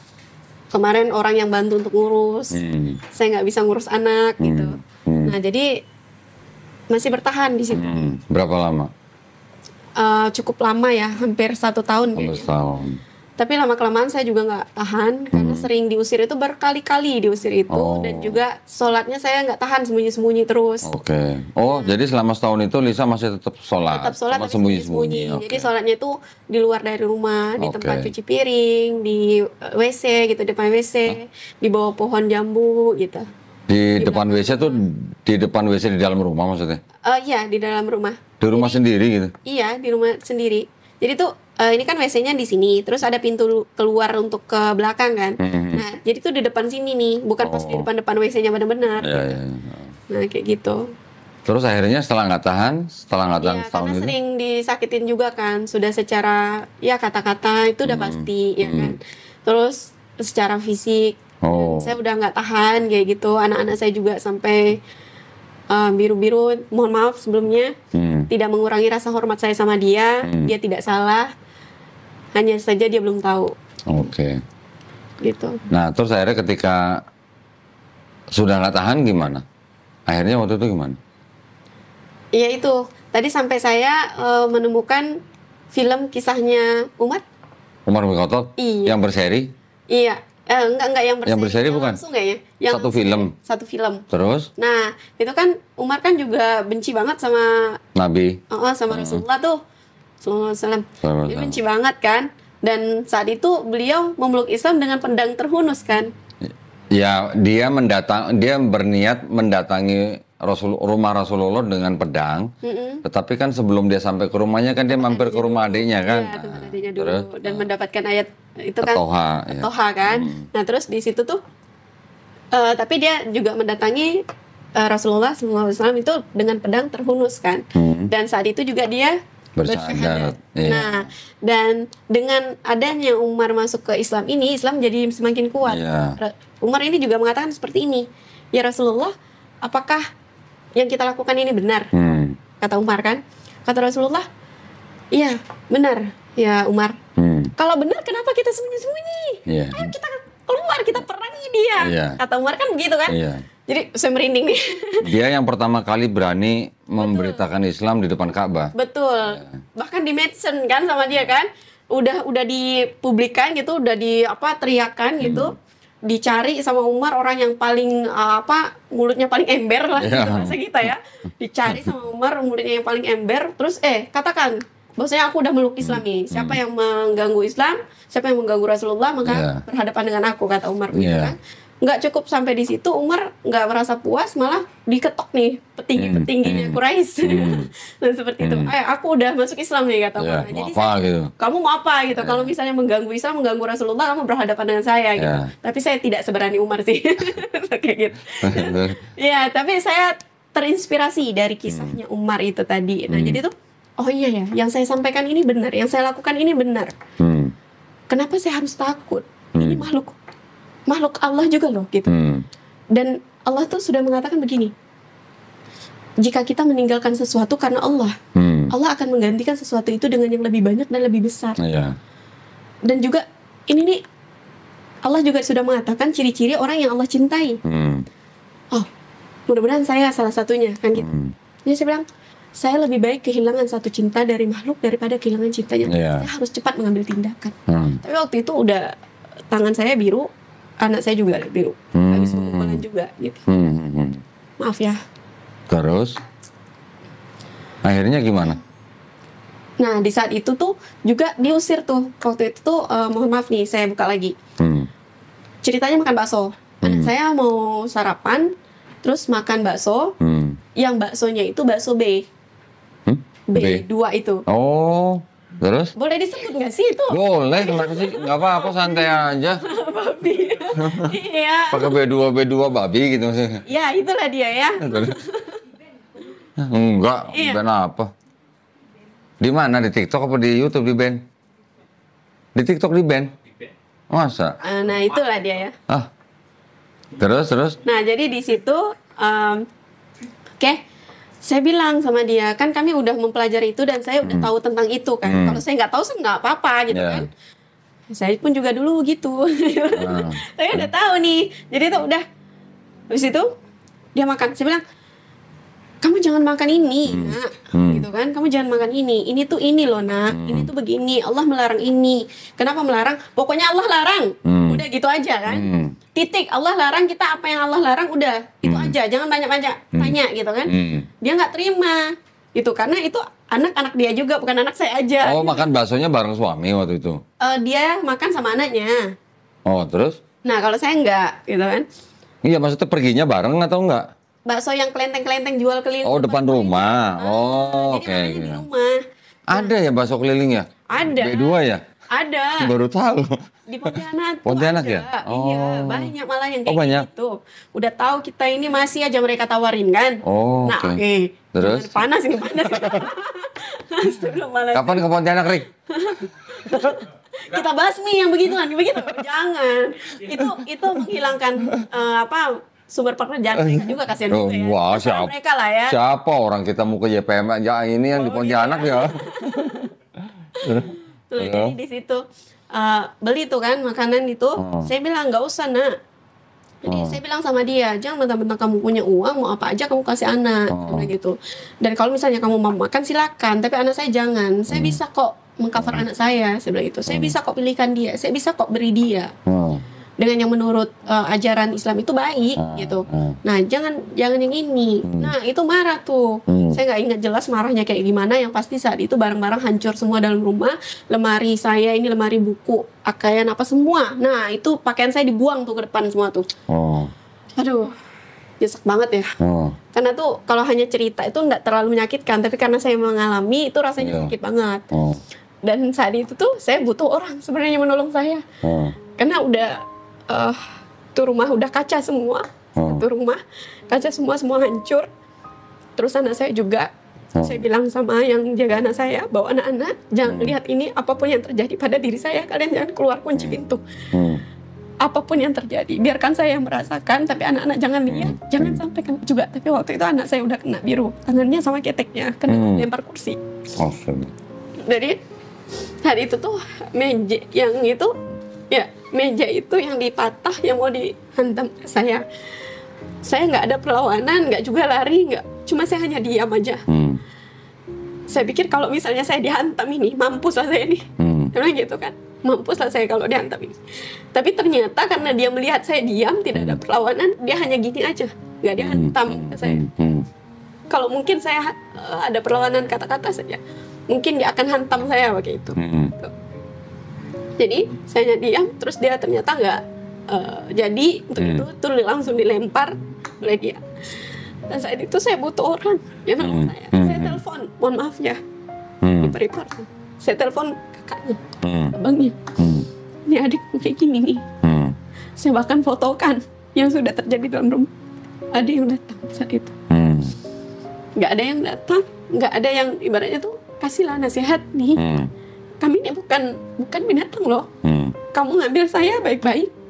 kemarin orang yang bantu untuk ngurus. Saya nggak bisa ngurus anak gitu. Nah jadi masih bertahan di situ. Berapa lama? Cukup lama ya, hampir 1 tahun kayaknya. Tapi lama-kelamaan saya juga nggak tahan karena sering diusir itu, berkali-kali diusir itu, dan juga sholatnya saya nggak tahan, sembunyi-sembunyi terus. Oke. Oh, jadi selama setahun itu Lisa masih tetap sholat? Tetap sholat tapi sembunyi-sembunyi. Jadi sholatnya itu di luar dari rumah, di tempat cuci piring, di WC gitu, depan WC, di bawah pohon jambu gitu. Di depan WC tuh, di depan WC di dalam rumah maksudnya? Iya, di dalam rumah. Di rumah sendiri gitu? Iya, di rumah sendiri. Jadi tuh ini kan WC-nya di sini, terus ada pintu keluar untuk ke belakang kan. Nah, jadi tuh di depan sini nih, bukan pas di depan WC-nya benar-benar. Iya. Nah, kayak gitu. Terus akhirnya setelah nggak tahan Iya, setahun karena itu, sering disakitin juga kan, sudah secara ya kata-kata itu udah pasti ya kan. Terus secara fisik, dan saya udah nggak tahan kayak gitu. Anak-anak saya juga sampai biru-biru. Mohon maaf sebelumnya, tidak mengurangi rasa hormat saya sama dia. Dia tidak salah, hanya saja dia belum tahu. Oke. Gitu. Nah, terus akhirnya ketika sudah nggak tahan gimana? Akhirnya waktu itu gimana? Iya itu. Tadi sampai saya menemukan film kisahnya Umar. Umar bin Khattab Iya. yang berseri? Iya. Enggak yang berseri. Yang berseri bukan? Langsung kayaknya. Yang Satu film? Satu film. Terus? Nah, itu kan Umar kan juga benci banget sama Nabi? sama Rasulullah tuh. Sallallahu alaihi wasallam. Sallallahu Dia benci banget kan. Dan saat itu beliau memeluk Islam dengan pedang terhunus kan. Ya, dia berniat mendatangi rumah Rasulullah dengan pedang. Tetapi kan sebelum dia sampai ke rumahnya kan dia mampir ke rumah adiknya kan. Iya, tempat adiknya dulu. Terus? Dan mendapatkan ayat itu kan. Toha, ya. Toha kan. Nah, terus di situ tuh tapi dia juga mendatangi Rasulullah SAW itu dengan pedang terhunus kan. Dan saat itu juga dia Bersyahadat. Iya. Nah, dan dengan adanya Umar masuk ke Islam ini, Islam jadi semakin kuat. Iya. Umar ini juga mengatakan seperti ini, ya Rasulullah, apakah yang kita lakukan ini benar? Kata Umar kan. Kata Rasulullah, iya benar ya Umar. Kalau benar kenapa kita sembunyi-sembunyi? Iya. Ayo kita keluar, kita perangi dia. Iya. Kata Umar kan begitu kan. Iya. Jadi saya merinding nih. Dia yang pertama kali berani memberitakan Islam di depan Ka'bah. Betul. Bahkan di mention kan sama dia kan. Udah dipublikkan gitu, udah teriakan gitu. Dicari sama Umar orang yang paling mulutnya paling ember lah gitu bahasa kita ya. Dicari sama Umar mulutnya yang paling ember. Terus katakan bahwasanya aku udah meluk Islam nih. Siapa yang mengganggu Islam, siapa yang mengganggu Rasulullah maka berhadapan dengan aku, kata Umar begitu kan. Nggak cukup sampai di situ, Umar nggak merasa puas, malah diketok nih petinggi-petingginya Quraisy. Dan seperti itu, aku udah masuk Islam nih, kata Umar. Jadi gitu. Kamu mau apa gitu? Kalau misalnya mengganggu Islam, mengganggu Rasulullah, kamu berhadapan dengan saya gitu. Tapi saya tidak seberani Umar sih, kayak gitu. Ya, tapi saya terinspirasi dari kisahnya Umar itu tadi. Nah, jadi tuh, oh iya ya, yang saya sampaikan ini benar, yang saya lakukan ini benar. Kenapa saya harus takut? Ini makhluk Allah juga loh gitu. Dan Allah tuh sudah mengatakan begini, jika kita meninggalkan sesuatu karena Allah, Allah akan menggantikan sesuatu itu dengan yang lebih banyak dan lebih besar. Dan juga ini nih, Allah juga sudah mengatakan ciri-ciri orang yang Allah cintai. Oh, mudah-mudahan saya salah satunya kan gitu. Jadi saya bilang, saya lebih baik kehilangan satu cinta dari makhluk daripada kehilangan cintanya. Saya harus cepat mengambil tindakan. Tapi waktu itu udah tangan saya biru, anak saya juga biru, habis pemukulan juga gitu. Maaf ya. Terus akhirnya gimana? Nah, di saat itu tuh juga diusir tuh. Waktu itu tuh mohon maaf nih, saya buka lagi. Ceritanya makan bakso. Anak saya mau sarapan, terus makan bakso. Yang baksonya itu bakso B. B2 itu. Oh, terus? Boleh disebut nggak sih itu? Boleh, kenapa sih? Nggak apa-apa, santai aja. Babi. Iya. Pakai B2 babi gitu sih. Ya, itulah dia ya. Enggak, band apa? Di mana? Di TikTok apa di YouTube di band? Di TikTok di band? Masa? Nah, itulah dia ya. Terus? Nah, jadi di situ saya bilang sama dia, kan kami udah mempelajari itu dan saya udah tahu tentang itu kan. Kalau saya nggak tahu, saya nggak apa-apa gitu kan. Saya pun juga dulu gitu. Saya udah tahu nih. Jadi itu udah. Habis itu dia makan. Saya bilang, kamu jangan makan ini, nak. Gitu kan. Kamu jangan makan ini. Ini tuh ini loh, nak. Ini tuh begini. Allah melarang ini. Kenapa melarang? Pokoknya Allah larang. Udah gitu aja kan. Titik. Allah larang, kita apa yang Allah larang udah. Itu aja. Jangan banyak-banyak tanya gitu kan. Dia nggak terima. Gitu. Karena itu anak-anak dia juga, bukan anak saya aja. Oh, makan baksonya bareng suami waktu itu? Dia makan sama anaknya. Oh, terus? Nah, kalau saya enggak, gitu kan. Iya, maksudnya perginya bareng atau enggak? Bakso yang kelenteng-kelenteng jual keliling. Oh, depan rumah. Jadi oke. makanya di rumah. Ada ya bakso keliling ya? Ada. B2 ya? Ada. Baru tahu. Di Pontianak. Pontianak ada. ya? Iya, banyak malah yang kayak banyak. gitu. Udah tahu kita ini masih aja mereka tawarin kan. Nah, oke. Terus? Panas ini, panas. Kapan ke Pontianak, Rik? Kita basmi yang begituan, begitu. Jangan. Itu menghilangkan sumber pekerjaan mereka juga, kasihan juga ya. Wah, siapa mereka lah ya. Siapa orang kita mau ke YPM ya ini yang di Pontianak ya. Jadi di situ beli tuh kan makanan itu, saya bilang nggak usah nak. Jadi saya bilang sama dia, jangan mentang-mentang kamu punya uang, mau apa aja kamu kasih anak, gitu. Dan kalau misalnya kamu mau makan silakan, tapi anak saya jangan. Saya bisa kok mengcover anak saya bilang gitu. Saya bisa kok pilihkan dia, saya bisa kok beri dia. Dengan yang menurut ajaran Islam itu baik gitu. Nah, jangan yang ini. Nah, itu marah tuh. Saya nggak ingat jelas marahnya kayak gimana. Yang pasti saat itu barang-barang hancur semua dalam rumah. Lemari saya ini lemari buku, pakaian apa semua. Nah, itu pakaian saya dibuang tuh ke depan semua tuh. Aduh, nyesek banget ya. Karena tuh kalau hanya cerita itu nggak terlalu menyakitkan, tapi karena saya mengalami itu rasanya sakit banget. Dan saat itu tuh saya butuh orang sebenarnya menolong saya. Karena udah tuh rumah udah kaca semua, tuh rumah kaca semua hancur. Terus anak saya juga, saya bilang sama yang jaga anak saya, bawa anak-anak jangan lihat ini, apapun yang terjadi pada diri saya, kalian jangan keluar kunci pintu. Apapun yang terjadi, biarkan saya yang merasakan, tapi anak-anak jangan lihat, jangan sampai kena juga. Tapi waktu itu anak saya udah kena biru, tangannya sama keteknya, kena lempar kursi. Jadi hari itu tuh meja yang itu, ya meja itu yang dipatah, yang mau dihantam saya nggak ada perlawanan, nggak juga lari, nggak, cuma saya hanya diam aja. Saya pikir kalau misalnya saya dihantam ini, mampus lah saya ini. Memang gitu kan, mampus lah saya kalau dihantam ini. Tapi ternyata karena dia melihat saya diam, tidak ada perlawanan, dia hanya gini aja, nggak dihantam ke saya. Kalau mungkin saya ada perlawanan kata-kata saja, mungkin dia akan hantam saya begitu. Jadi saya diam, terus dia ternyata nggak jadi untuk itu, tuh langsung dilempar oleh dia. Dan saat itu saya butuh orang yang nolong saya. Saya telepon, mohon maaf ya, di Peripor. Saya telepon kakaknya, abangnya. Ini adikku kayak gini nih. Saya bahkan fotokan yang sudah terjadi dalam rumah. Ada yang datang saat itu. Nggak ada yang datang, nggak ada yang ibaratnya tuh kasihlah nasihat nih. Kami ini bukan binatang loh. Kamu ngambil saya baik-baik.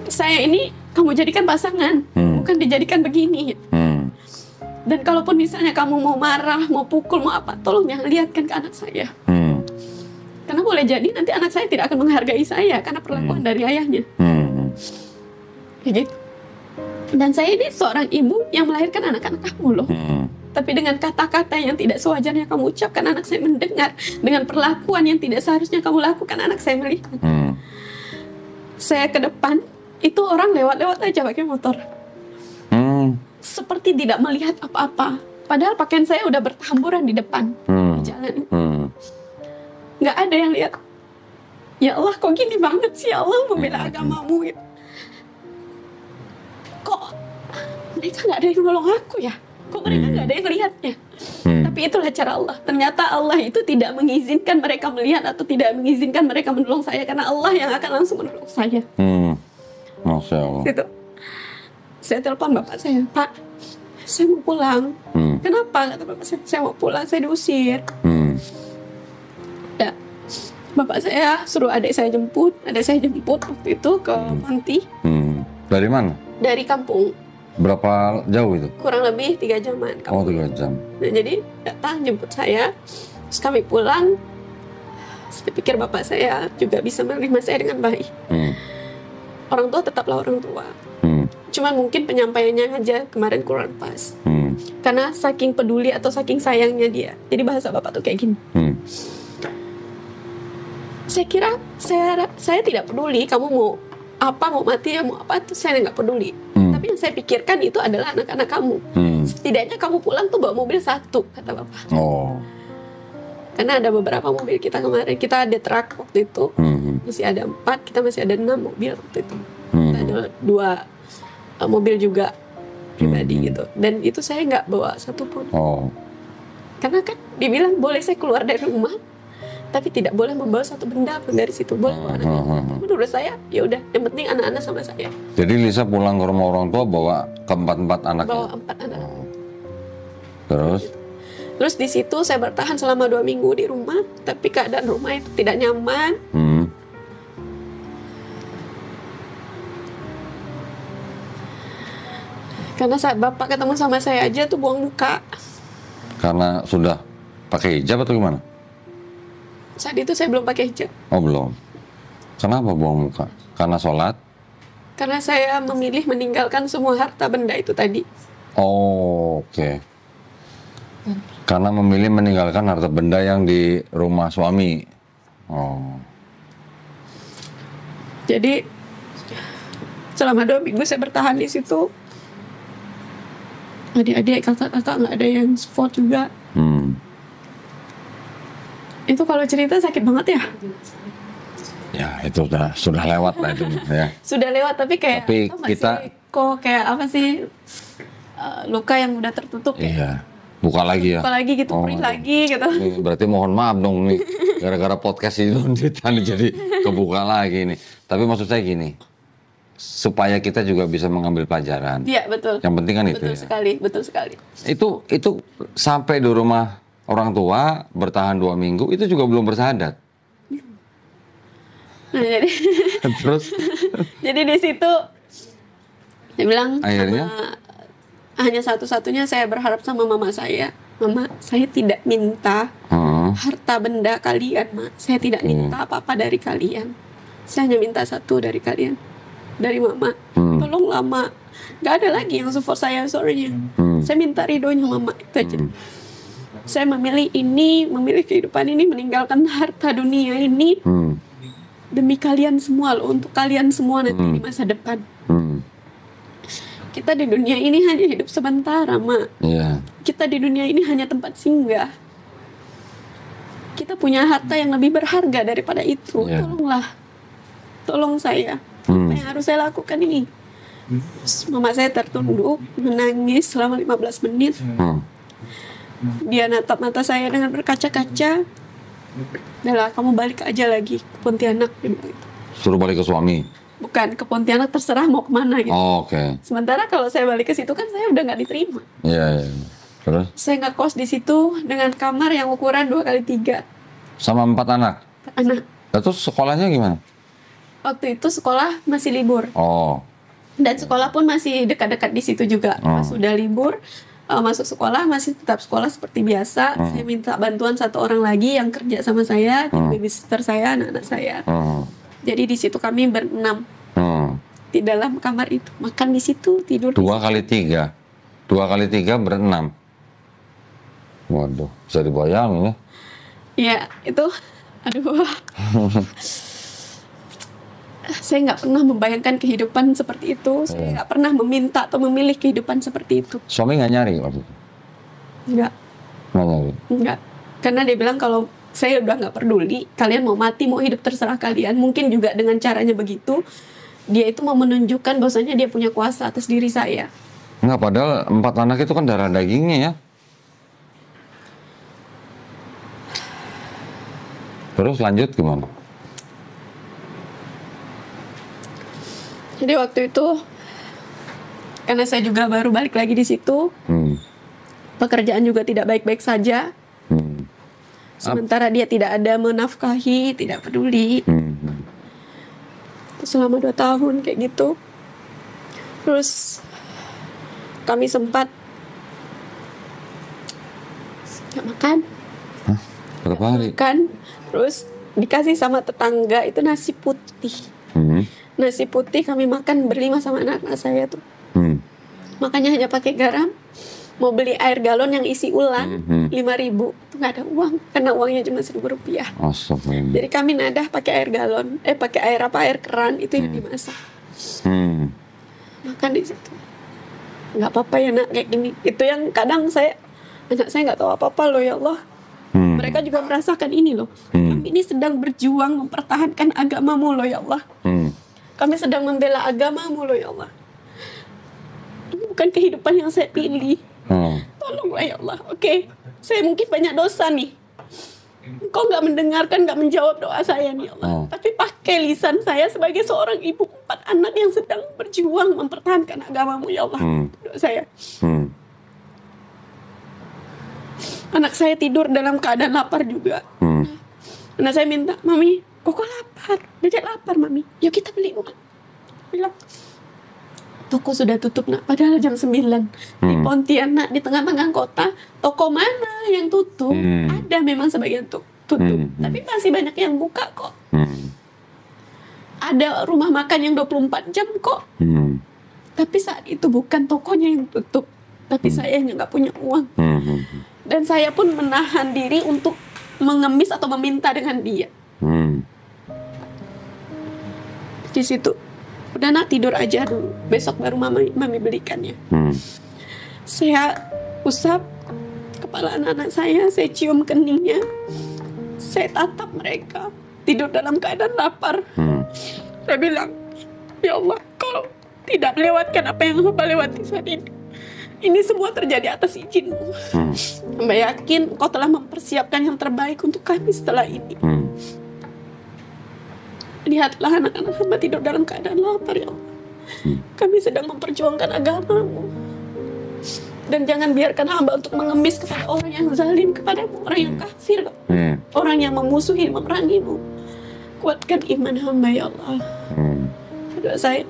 Saya ini kamu jadikan pasangan, bukan dijadikan begini. Dan kalaupun misalnya kamu mau marah, mau pukul, mau apa, tolong jangan lihatkan ke anak saya. Karena boleh jadi nanti anak saya tidak akan menghargai saya karena perlakuan dari ayahnya. Kayak gitu. Dan saya ini seorang ibu yang melahirkan anak-anak kamu loh. Tapi dengan kata-kata yang tidak sewajarnya kamu ucapkan, anak saya mendengar. Dengan perlakuan yang tidak seharusnya kamu lakukan, anak saya melihat. Saya ke depan, itu orang lewat-lewat aja pakai motor. Seperti tidak melihat apa-apa. Padahal pakaian saya udah bertamburan di depan. Di jalan. Nggak ada yang lihat. Ya Allah, kok gini banget sih ya Allah membela agamamu gitu. Kok mereka nggak ada yang nolong aku ya? Kok mereka nggak ada yang lihatnya? Tapi itulah cara Allah. Ternyata Allah itu tidak mengizinkan mereka melihat atau tidak mengizinkan mereka menolong saya, karena Allah yang akan langsung menolong saya. Masya Allah. Gitu. Saya telepon bapak saya, Pak, saya mau pulang. Kenapa? Kata bapak saya mau pulang, saya diusir. Ya, bapak saya suruh adik saya jemput waktu itu ke Ponti. Dari mana? Dari kampung. Berapa jauh itu? Kurang lebih 3 jaman. 3 jam. Nah, jadi datang jemput saya, terus kami pulang. Saya pikir bapak saya juga bisa menerima saya dengan baik. Orang tua tetaplah orang tua. Cuman mungkin penyampaiannya aja kemarin kurang pas. Karena saking peduli atau saking sayangnya dia. Jadi bahasa bapak tuh kayak gini. Saya kira saya tidak peduli kamu mau apa, mau mati ya mau apa, itu saya nggak peduli. Tapi yang saya pikirkan itu adalah anak-anak kamu. Setidaknya kamu pulang tuh bawa mobil 1, kata bapak. Karena ada beberapa mobil kita kemarin, kita ada truk waktu itu, masih ada 4, kita masih ada 6 mobil waktu itu. Ada 2 mobil juga pribadi gitu. Dan itu saya nggak bawa 1 pun. Karena kan dibilang boleh saya keluar dari rumah, tapi tidak boleh membawa satu benda pun dari situ. Boleh bawa anak-anak. Menurut saya ya udah, yang penting anak-anak sama saya. Jadi Lisa pulang ke rumah orang tua bawa keempat-empat anaknya. Bawa 4 anak. Terus di situ saya bertahan selama 2 minggu di rumah, tapi keadaan rumah itu tidak nyaman. Karena saat bapak ketemu sama saya aja tuh buang muka. Karena sudah pakai hijab atau gimana? Saat itu saya belum pakai hijab. Oh belum. Kenapa buang muka? Karena sholat? Karena saya memilih meninggalkan semua harta benda itu tadi. Oh, oke. Karena memilih meninggalkan harta benda yang di rumah suami. Oh. Jadi selama 2 minggu saya bertahan di situ. Adik-adik, kakak-kakak nggak ada yang support juga. Itu kalau cerita sakit banget ya. Ya itu sudah lewat lah itu ya. Sudah lewat, tapi kayak kita kok kayak apa sih, luka yang udah tertutup. Iya. Buka lagi ya. Buka lagi gitu, perih lagi gitu. Ini berarti mohon maaf dong nih, gara-gara podcast ini jadi kebuka lagi nih. Tapi maksud saya gini, supaya kita juga bisa mengambil pelajaran. Iya betul. Yang penting kan itu. Betul sekali. Itu sampai di rumah orang tua bertahan 2 minggu itu juga belum bersahadat. Nah jadi. Terus. Jadi di situ dia bilang. Akhirnya. Hanya satu-satunya saya berharap sama mama saya. Mama, saya tidak minta harta benda kalian, Ma. Saya tidak minta apa-apa dari kalian. Saya hanya minta satu dari kalian. Dari Mama. Tolonglah, Ma. Gak ada lagi yang support saya, sorry. Saya minta ridhonya Mama. Itu aja. Saya memilih kehidupan ini, meninggalkan harta dunia ini. Demi kalian semua loh. Untuk kalian semua nanti di masa depan. Kita di dunia ini hanya hidup sebentar, Ma. Yeah. Kita di dunia ini hanya tempat singgah. Kita punya harta yang lebih berharga daripada itu. Yeah. Tolonglah. Tolong saya. Apa yang harus saya lakukan ini? Mama saya tertunduk, menangis selama 15 menit. Dia natap mata saya dengan berkaca-kaca. Udah, kamu balik aja lagi ke Pontianak. Suruh balik ke suami? Bukan, ke Pontianak terserah mau kemana gitu. Oh, oke. Sementara kalau saya balik ke situ kan saya udah nggak diterima. Iya. Terus? Saya ngekos di situ dengan kamar yang ukuran 2x3. Sama 4 anak? 4 anak. Terus sekolahnya gimana? Waktu itu sekolah masih libur. Oh. Dan sekolah pun masih dekat-dekat di situ juga. Pas sudah libur, masuk sekolah masih tetap sekolah seperti biasa. Saya minta bantuan 1 orang lagi yang kerja sama saya, babysitter saya, anak-anak saya. Jadi di situ kami ber-6 di dalam kamar itu, makan di situ, tidur. 2 kali 3 ber-6. Waduh, bisa dibayangin ya? Iya, itu, aduh. Saya nggak pernah membayangkan kehidupan seperti itu. Saya nggak pernah meminta atau memilih kehidupan seperti itu. Suami nggak nyari waktu itu? Nggak. Nggak nyari? Nggak. Karena dia bilang kalau saya udah nggak peduli, kalian mau mati mau hidup terserah kalian. Mungkin juga dengan caranya begitu, dia itu mau menunjukkan bahwasanya dia punya kuasa atas diri saya. Nggak, padahal 4 anak itu kan darah dagingnya ya. Terus lanjut gimana? Jadi waktu itu, karena saya juga baru balik lagi di situ, pekerjaan juga tidak baik-baik saja. Sementara dia tidak ada menafkahi, tidak peduli. Selama 2 tahun kayak gitu. Terus kami sempat gak makan. Hah? Berapa hari? Makan. Terus dikasih sama tetangga itu nasi putih. Nasi putih kami makan berlima sama anak-anak saya tuh. Makanya hanya pakai garam. Mau beli air galon yang isi ulang 5.000 itu nggak ada uang karena uangnya cuma 1.000 rupiah. Jadi kami nadah pakai air galon, pakai air keran itu yang dimasak. Makan di situ. Nggak apa-apa ya nak kayak gini. Itu yang kadang anak saya nggak tahu apa-apa loh ya Allah. Mereka juga merasakan ini loh. Kami ini sedang berjuang mempertahankan agamamu loh ya Allah. Kami sedang membela agamamu loh ya Allah. Ini bukan kehidupan yang saya pilih. Tolonglah ya Allah. Oke, saya mungkin banyak dosa nih. Engkau nggak mendengarkan, nggak menjawab doa saya nih Allah. Tapi pakai lisan saya sebagai seorang ibu 4 anak yang sedang berjuang mempertahankan agamamu ya Allah. Doa saya. Anak saya tidur dalam keadaan lapar juga. Anak saya minta, Mami, Koko lapar, Dedek lapar Mami. Yuk kita beli makan. Bilang, toko sudah tutup nak, padahal jam 9. Di Pontianak, di tengah-tengah kota, toko mana yang tutup? Ada memang sebagian tutup, tapi masih banyak yang buka kok. Ada rumah makan yang 24 jam kok. Tapi saat itu bukan tokonya yang tutup, tapi saya yang nggak punya uang. Dan saya pun menahan diri untuk mengemis atau meminta dengan dia. Di situ, udah nak tidur aja dulu. Besok baru mami belikannya. Saya usap kepala anak-anak saya cium keningnya. Saya tatap mereka tidur dalam keadaan lapar. Saya bilang, ya Allah, Kau tidak melewatkan apa yang hamba lewati saat ini semua terjadi atas izin-Mu. Hamba yakin Kau telah mempersiapkan yang terbaik untuk kami setelah ini. Lihatlah anak-anak hamba tidur dalam keadaan lapar ya Allah. Kami sedang memperjuangkan agama-Mu. Dan jangan biarkan hamba untuk mengemis kepada orang yang zalim kepadamu, orang yang kafir, orang yang memusuhi, memerangi-Mu. Kuatkan iman hamba ya Allah. Doa saya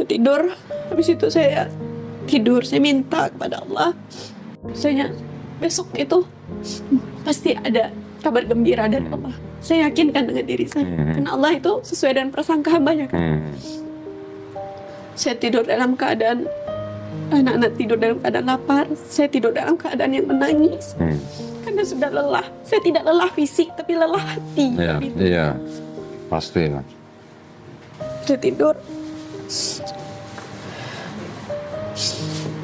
tidur, habis itu saya tidur, saya minta kepada Allah. Saya besok itu pasti ada kabar gembira dari Allah. Saya yakinkan dengan diri saya, karena Allah itu sesuai dengan prasangka hambanya kan. Saya tidur dalam keadaan, anak-anak tidur dalam keadaan lapar, saya tidur dalam keadaan yang menangis. Karena sudah lelah. Saya tidak lelah fisik, tapi lelah hati. Iya, pasti lah. Saya tidur.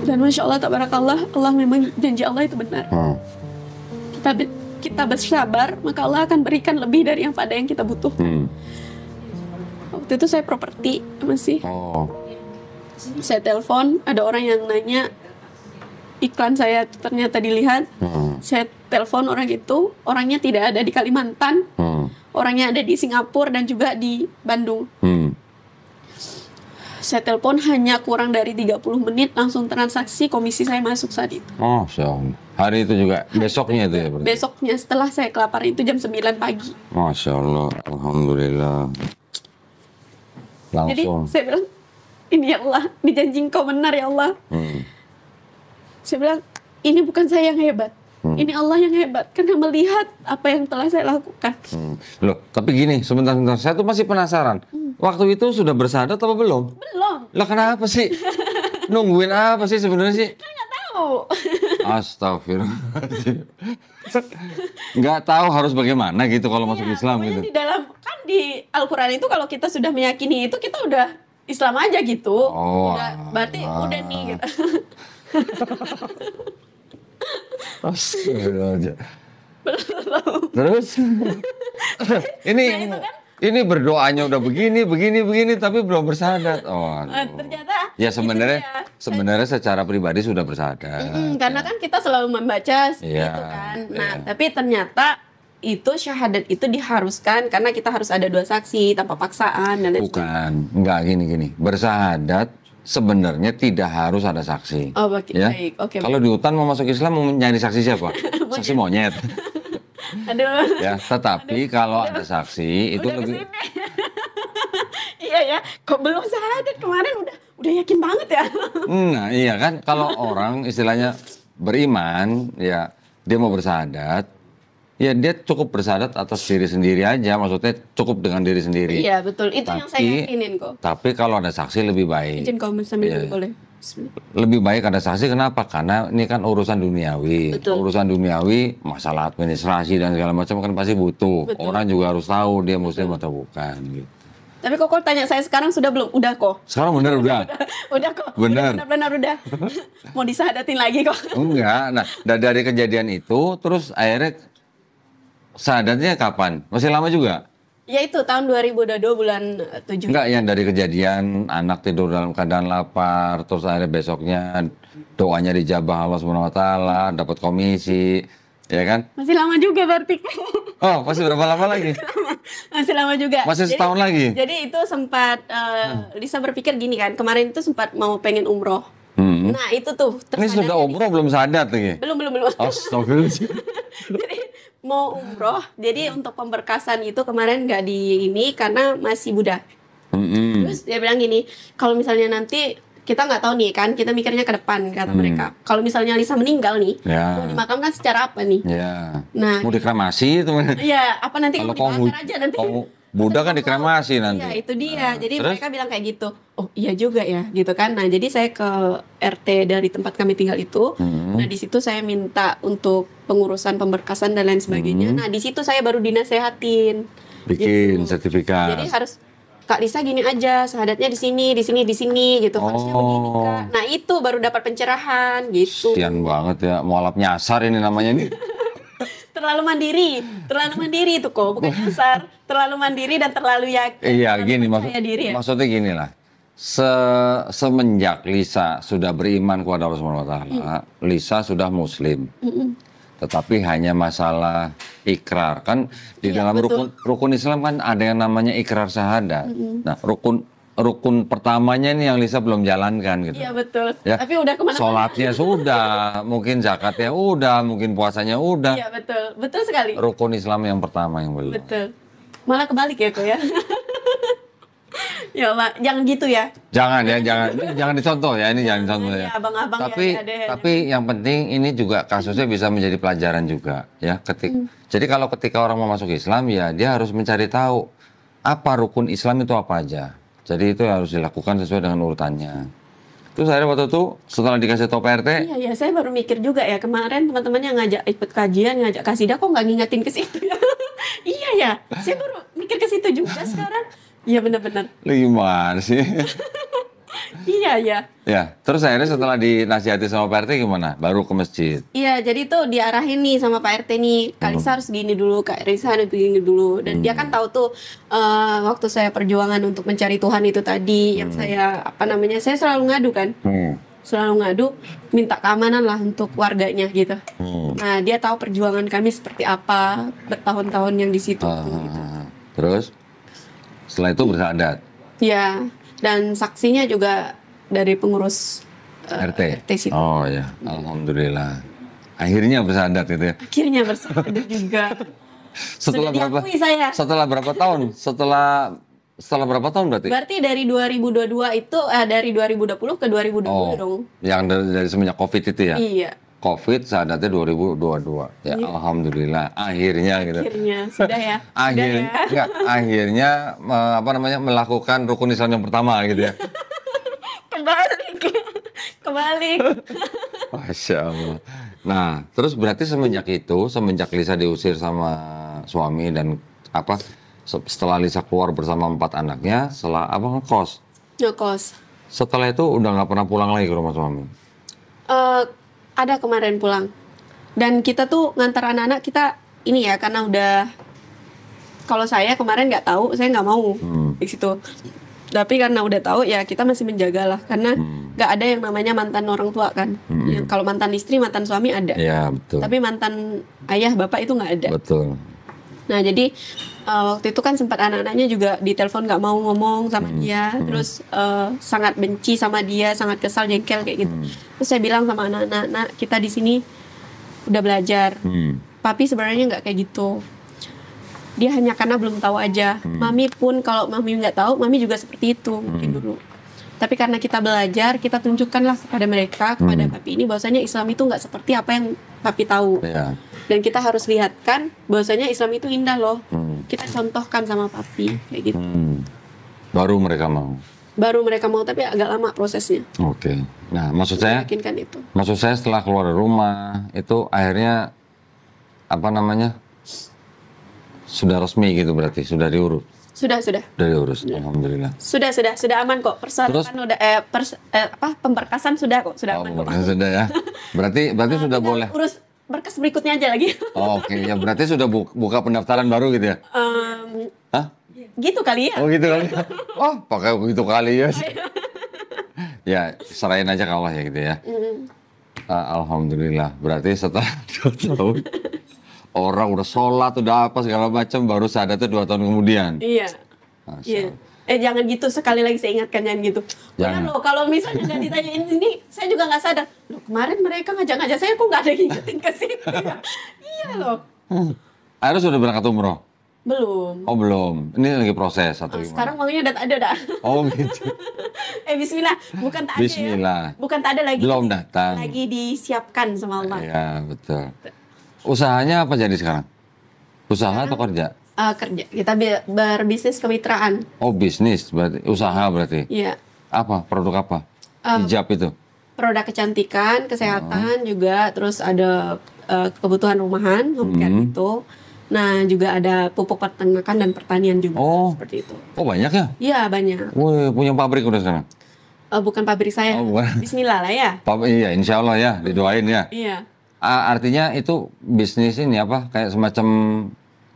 Dan Masya Allah, tabarakallah, Allah memang janji Allah itu benar. Kita bersabar, maka Allah akan berikan lebih dari yang kita butuhkan. Waktu itu saya properti masih. Saya telepon, ada orang yang nanya iklan saya ternyata dilihat. Saya telepon orang itu, orangnya tidak ada di Kalimantan, orangnya ada di Singapura dan juga di Bandung. Saya telepon hanya kurang dari 30 menit langsung transaksi, komisi saya masuk saat itu. Hari itu juga, besoknya itu ya? Berarti? Besoknya setelah saya kelaparan itu jam 9 pagi. Masya Allah, Alhamdulillah. Langsung. Jadi saya bilang, ini ya Allah, ini janji Engkau benar ya Allah. Saya bilang, ini bukan saya yang hebat. Ini Allah yang hebat, karena melihat apa yang telah saya lakukan. Loh, tapi gini, sebentar, saya tuh masih penasaran. Waktu itu sudah bersahadat atau belum? Belum. Lah kenapa sih? Nungguin apa sih sebenarnya sih? Kan nggak tahu. Astagfirullah. Nggak tahu harus bagaimana gitu kalau masuk Islam gitu. Di dalam, kan di Al-Quran itu kalau kita sudah meyakini itu, kita udah Islam aja gitu. Berarti udah nih gitu. Astagfirullah. Terus ini berdoanya udah begini, tapi belum bersahadat. Ternyata ya sebenarnya secara pribadi sudah bersahadat. Karena kan kita selalu membaca gitu kan. Nah, tapi ternyata itu syahadat itu diharuskan karena kita harus ada 2 saksi tanpa paksaan dan lain sebagainya. Bukan, enggak gini. Bersahadat sebenarnya tidak harus ada saksi. Baik. Oke. Kalau di hutan mau masuk Islam mau nyari saksi siapa? Saksi monyet. Aduh. Ya, tetapi kalau ada saksi itu lebih. Iya ya, kok belum syahadat kemarin udah yakin banget ya. Nah, iya kan kalau orang istilahnya beriman, ya dia mau bersahadat, ya dia cukup bersahadat atas diri sendiri aja, maksudnya cukup dengan diri sendiri. Iya, betul. Itu yang saya yakinin kok. Tapi kalau ada saksi lebih baik. Izin kamu sambil boleh. Lebih baik ada saksi, kenapa? Karena ini kan urusan duniawi. Betul. Urusan duniawi, masalah administrasi dan segala macam kan pasti butuh. Betul. Orang juga harus tahu dia muslim atau bukan gitu. Tapi kok tanya saya sekarang sudah belum? Udah kok. Sekarang bener udah. Udah kok. Bener udah. Mau disahadatin lagi kok. Enggak. Nah, dari kejadian itu terus akhirnya sahadatnya kapan? Masih lama juga? Ya itu tahun 2022 bulan 7. Enggak, yang dari kejadian anak tidur dalam keadaan lapar, terus akhirnya besoknya doanya dijabah Allah SWT, dapat komisi. ya kan? Masih lama juga berarti. Oh, masih berapa lama lagi? Masih lama juga. Masih setahun lagi? Jadi itu sempat, Lisa berpikir gini kan, kemarin itu sempat mau pengen umroh. Nah itu tuh. Ini sudah umroh belum sadat lagi? Belum. Astagfirullah. Jadi mau umroh, jadi untuk pemberkasan itu kemarin nggak di ini karena masih Buddha. Terus dia bilang gini, kalau misalnya nanti kita nggak tahu nih kan, kita mikirnya ke depan kata mereka. Kalau misalnya Lisa meninggal nih, mau dimakamkan secara apa nih? Ya. Nah, mau dikremasi itu? Iya, apa nanti kalau mau dibakar aja nanti? Buddha kan dikremasi nanti. Iya, itu dia. Jadi terus? mereka bilang kayak gitu. Oh iya juga ya, gitu kan. Nah jadi saya ke RT dari tempat kami tinggal itu. Nah di situ saya minta untuk pengurusan pemberkasan dan lain sebagainya. Nah di situ saya baru dinasehatin. Bikin gitu. sertifikat. Jadi harus Kak Lisa gini aja, syahadatnya di sini gitu. Harusnya begini Kak. Nah itu baru dapat pencerahan gitu. Kasian banget ya, mualaf nyasar ini namanya nih. Terlalu mandiri itu kok, bukan nyasar. Terlalu mandiri dan terlalu yakin. Iya gini maksudnya gini lah. Semenjak Lisa sudah beriman kepada Allah Subhanahu Wa Taala, Lisa sudah Muslim. Tetapi hanya masalah ikrar kan di dalam rukun Islam kan ada yang namanya ikrar syahadat. Nah rukun pertamanya nih yang Lisa belum jalankan gitu. Iya betul. Ya, tapi udah kemana-mana. Sholatnya sudah, mungkin zakatnya udah, mungkin puasanya udah. Iya betul sekali. Rukun Islam yang pertama yang belum. Betul. Malah kebalik ya kok ya. Ya Allah, jangan gitu ya. Jangan dicontoh ya, ini jangan dicontoh ya. Abang-abang tapi yang penting ini juga kasusnya bisa menjadi pelajaran juga ya. Jadi kalau ketika orang mau masuk Islam ya dia harus mencari tahu apa rukun Islam itu apa aja. Jadi itu harus dilakukan sesuai dengan urutannya. Terus akhirnya waktu itu setelah dikasih tahu Pak RT. Iya saya baru mikir juga ya kemarin teman-teman yang ngajak ikut kajian, ngajak kasidah kok nggak ngingetin ke situ ya. Iya ya, saya baru mikir ke situ juga sekarang. Iya benar-benar. Gimana sih? Iya ya. Ya, terus akhirnya setelah dinasihati sama Pak RT gimana? Baru ke masjid. Iya, jadi tuh diarahin nih sama Pak RT nih, Kak Lisa harus gini dulu, Kak Lisa harus begini dulu. Dan dia kan tahu tuh waktu saya perjuangan untuk mencari Tuhan itu tadi, yang saya saya selalu ngadu kan. Selalu ngadu, minta keamanan lah untuk warganya gitu. Nah, dia tahu perjuangan kami seperti apa bertahun-tahun yang di situ. Gitu. Terus setelah itu bersyahadat. Ya, dan saksinya juga dari pengurus RT situ. Oh ya, alhamdulillah. Akhirnya bersyahadat gitu ya. Akhirnya bersyahadat juga. Setelah berapa? Saya. Setelah berapa tahun? Setelah berapa tahun berarti? Berarti dari 2022 itu dari 2020 ke 2020 dong. Yang dari semenjak Covid itu ya? Iya. Covid syahadatnya 2022. Ya iya. Alhamdulillah akhirnya gitu. Akhirnya sudah ya. Akhirnya melakukan rukun Islam yang pertama gitu ya. Kebalik. Masya Allah. Nah, terus berarti semenjak Lisa diusir sama suami dan setelah Lisa keluar bersama 4 anaknya, ngekos. Setelah itu udah nggak pernah pulang lagi ke rumah suami. Ada kemarin pulang. Dan kita tuh ngantar anak-anak kita ini ya karena udah, kalau saya kemarin nggak tahu, saya nggak mau di situ. Tapi karena udah tahu ya kita masih menjaga lah karena nggak ada yang namanya mantan orang tua kan. Yang kalau mantan istri, mantan suami ada. Ya, betul. Tapi mantan ayah, bapak itu nggak ada. Betul. Nah jadi waktu itu kan sempat anak-anaknya juga di telepon nggak mau ngomong sama dia, terus sangat benci sama dia, sangat kesal, jengkel kayak gitu. Terus saya bilang sama anak-anak, kita di sini udah belajar. Papi sebenarnya nggak kayak gitu. Dia hanya karena belum tahu aja. Mami pun kalau mami nggak tahu, mami juga seperti itu mungkin dulu. Tapi karena kita belajar, kita tunjukkanlah kepada mereka, kepada papi ini bahwasanya Islam itu nggak seperti apa yang papi tahu. Yeah. Dan kita harus lihatkan bahwasanya Islam itu indah loh. Kita contohkan sama papi kayak gitu. Baru mereka mau, tapi agak lama prosesnya. Oke. Nah, maksud saya setelah keluar dari rumah itu akhirnya sudah resmi gitu berarti, sudah diurus. Sudah diurus. Alhamdulillah. Sudah aman kok. Persyaratan udah pemberkasan sudah kok, sudah aman kok. Sudah ya. Berarti sudah boleh. Urus berkas berikutnya aja lagi. Oke, ya berarti sudah buka pendaftaran baru gitu ya? Hah? Gitu kali ya. Oh gitu kali. Oh, pakai gitu kali ya. Ya, serahin aja ke Allah ya gitu ya. Alhamdulillah. Berarti setelah 2 tahun orang udah sholat, udah apa segala macam, baru sadar tuh 2 tahun kemudian. Iya. Masya Iya. Allah. Jangan gitu, sekali lagi saya ingatkan jangan gitu. Jangan. Benar loh, kalau misalnya nggak ditanyain ini, saya juga nggak sadar. Loh, kemarin mereka ngajak-ngajak saya, kok nggak ada yang ngingetin ke situ ya? Iya loh. Akhirnya sudah berangkat umroh? Belum. Oh belum, ini lagi proses atau gimana? Sekarang uangnya udah ada dah. Oh gitu. Bismillah, bukan tak ada Bismillah. ya. Bukan tak ada lagi. Belum datang. Lagi disiapkan sama Allah. Iya betul. Usahanya apa jadi sekarang? Usaha atau kerja? Kerja. Kita berbisnis kemitraan. Oh bisnis berarti, usaha berarti. Iya. Apa? Produk apa? Hijab itu? Produk kecantikan, kesehatan juga, terus ada kebutuhan rumahan, home care gitu. Nah, juga ada pupuk peternakan dan pertanian juga, seperti itu. Oh banyak ya? Iya, banyak. Wih, punya pabrik udah sekarang? Bukan pabrik saya. Oh, bukan. Bismillah lah ya. Iya, insya Allah ya, didoain ya. Iya. Artinya itu bisnis ini apa? Kayak semacam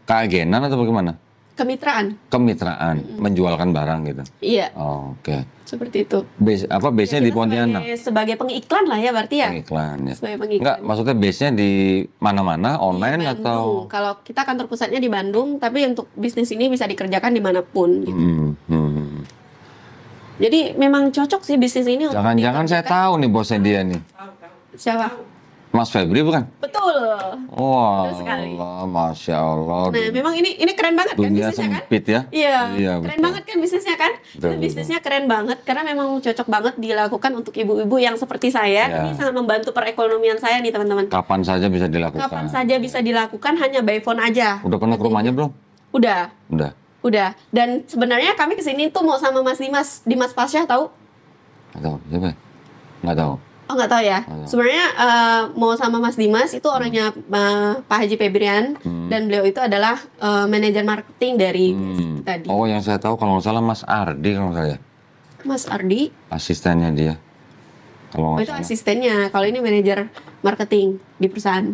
keagenan atau bagaimana? Kemitraan. Kemitraan, menjualkan barang gitu. Iya. Oh, oke. Seperti itu. Base-nya di Pontianak? Sebagai pengiklan lah ya berarti ya? Pengiklan ya. Sebagai pengiklan. Enggak, maksudnya base-nya di mana-mana, online atau? Kalau kita kantor pusatnya di Bandung, tapi untuk bisnis ini bisa dikerjakan dimanapun gitu. Jadi memang cocok sih bisnis ini. Jangan-jangan saya tahu nih bosnya dia nih. Siapa? Mas Febri bukan? Betul. Wah, Betul sekali. Masya Allah. Nah, memang ini keren banget kan Dunia bisnisnya kan? sempit ya? Iya, keren betul. banget kan bisnisnya kan? Betul, Bisnisnya keren banget karena memang cocok banget dilakukan untuk ibu-ibu yang seperti saya. Ya. Ini sangat membantu perekonomian saya nih teman-teman. Kapan saja bisa dilakukan. Kapan saja bisa dilakukan, hanya by phone aja. Udah pernah ke rumahnya belum? Udah. Udah. Dan sebenarnya kami kesini tuh mau sama Mas Dimas Pasyah, tahu? Nggak tahu, siapa? Nggak tahu. Oh, nggak tahu ya. Sebenarnya mau sama Mas Dimas itu orangnya Pak Haji Febrian, dan beliau itu adalah manajer marketing dari tadi. Oh, yang saya tahu kalau nggak salah Mas Ardi kalau nggak salah ya. Mas Ardi? Asistennya dia. Kalau nggak itu salah. asistennya. Kalau ini manajer marketing di perusahaan.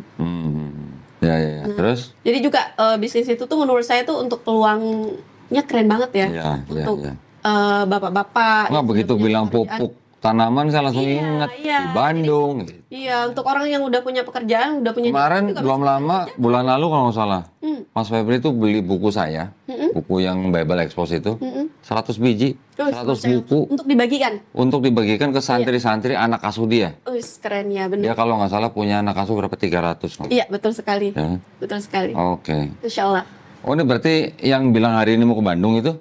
Ya. Terus? Jadi juga bisnis itu tuh menurut saya tuh untuk peluangnya keren banget ya. Iya. Untuk bapak-bapak. Nggak begitu bilang pupuk tanaman saya langsung ingat di Bandung. Iya, untuk orang yang udah punya pekerjaan, udah punya. Kemarin belum lama, bulan lalu kalau nggak salah, Mas Febri itu beli buku saya, buku yang Bible Expose itu, 100 biji, 100 buku. Untuk dibagikan? Untuk dibagikan ke santri-santri anak asuh dia. Keren ya, benar. Dia kalau nggak salah punya anak asuh berapa? 300. Iya, betul sekali. Ya. Betul sekali. Oke. Insya Allah. Oh, ini berarti yang bilang hari ini mau ke Bandung itu?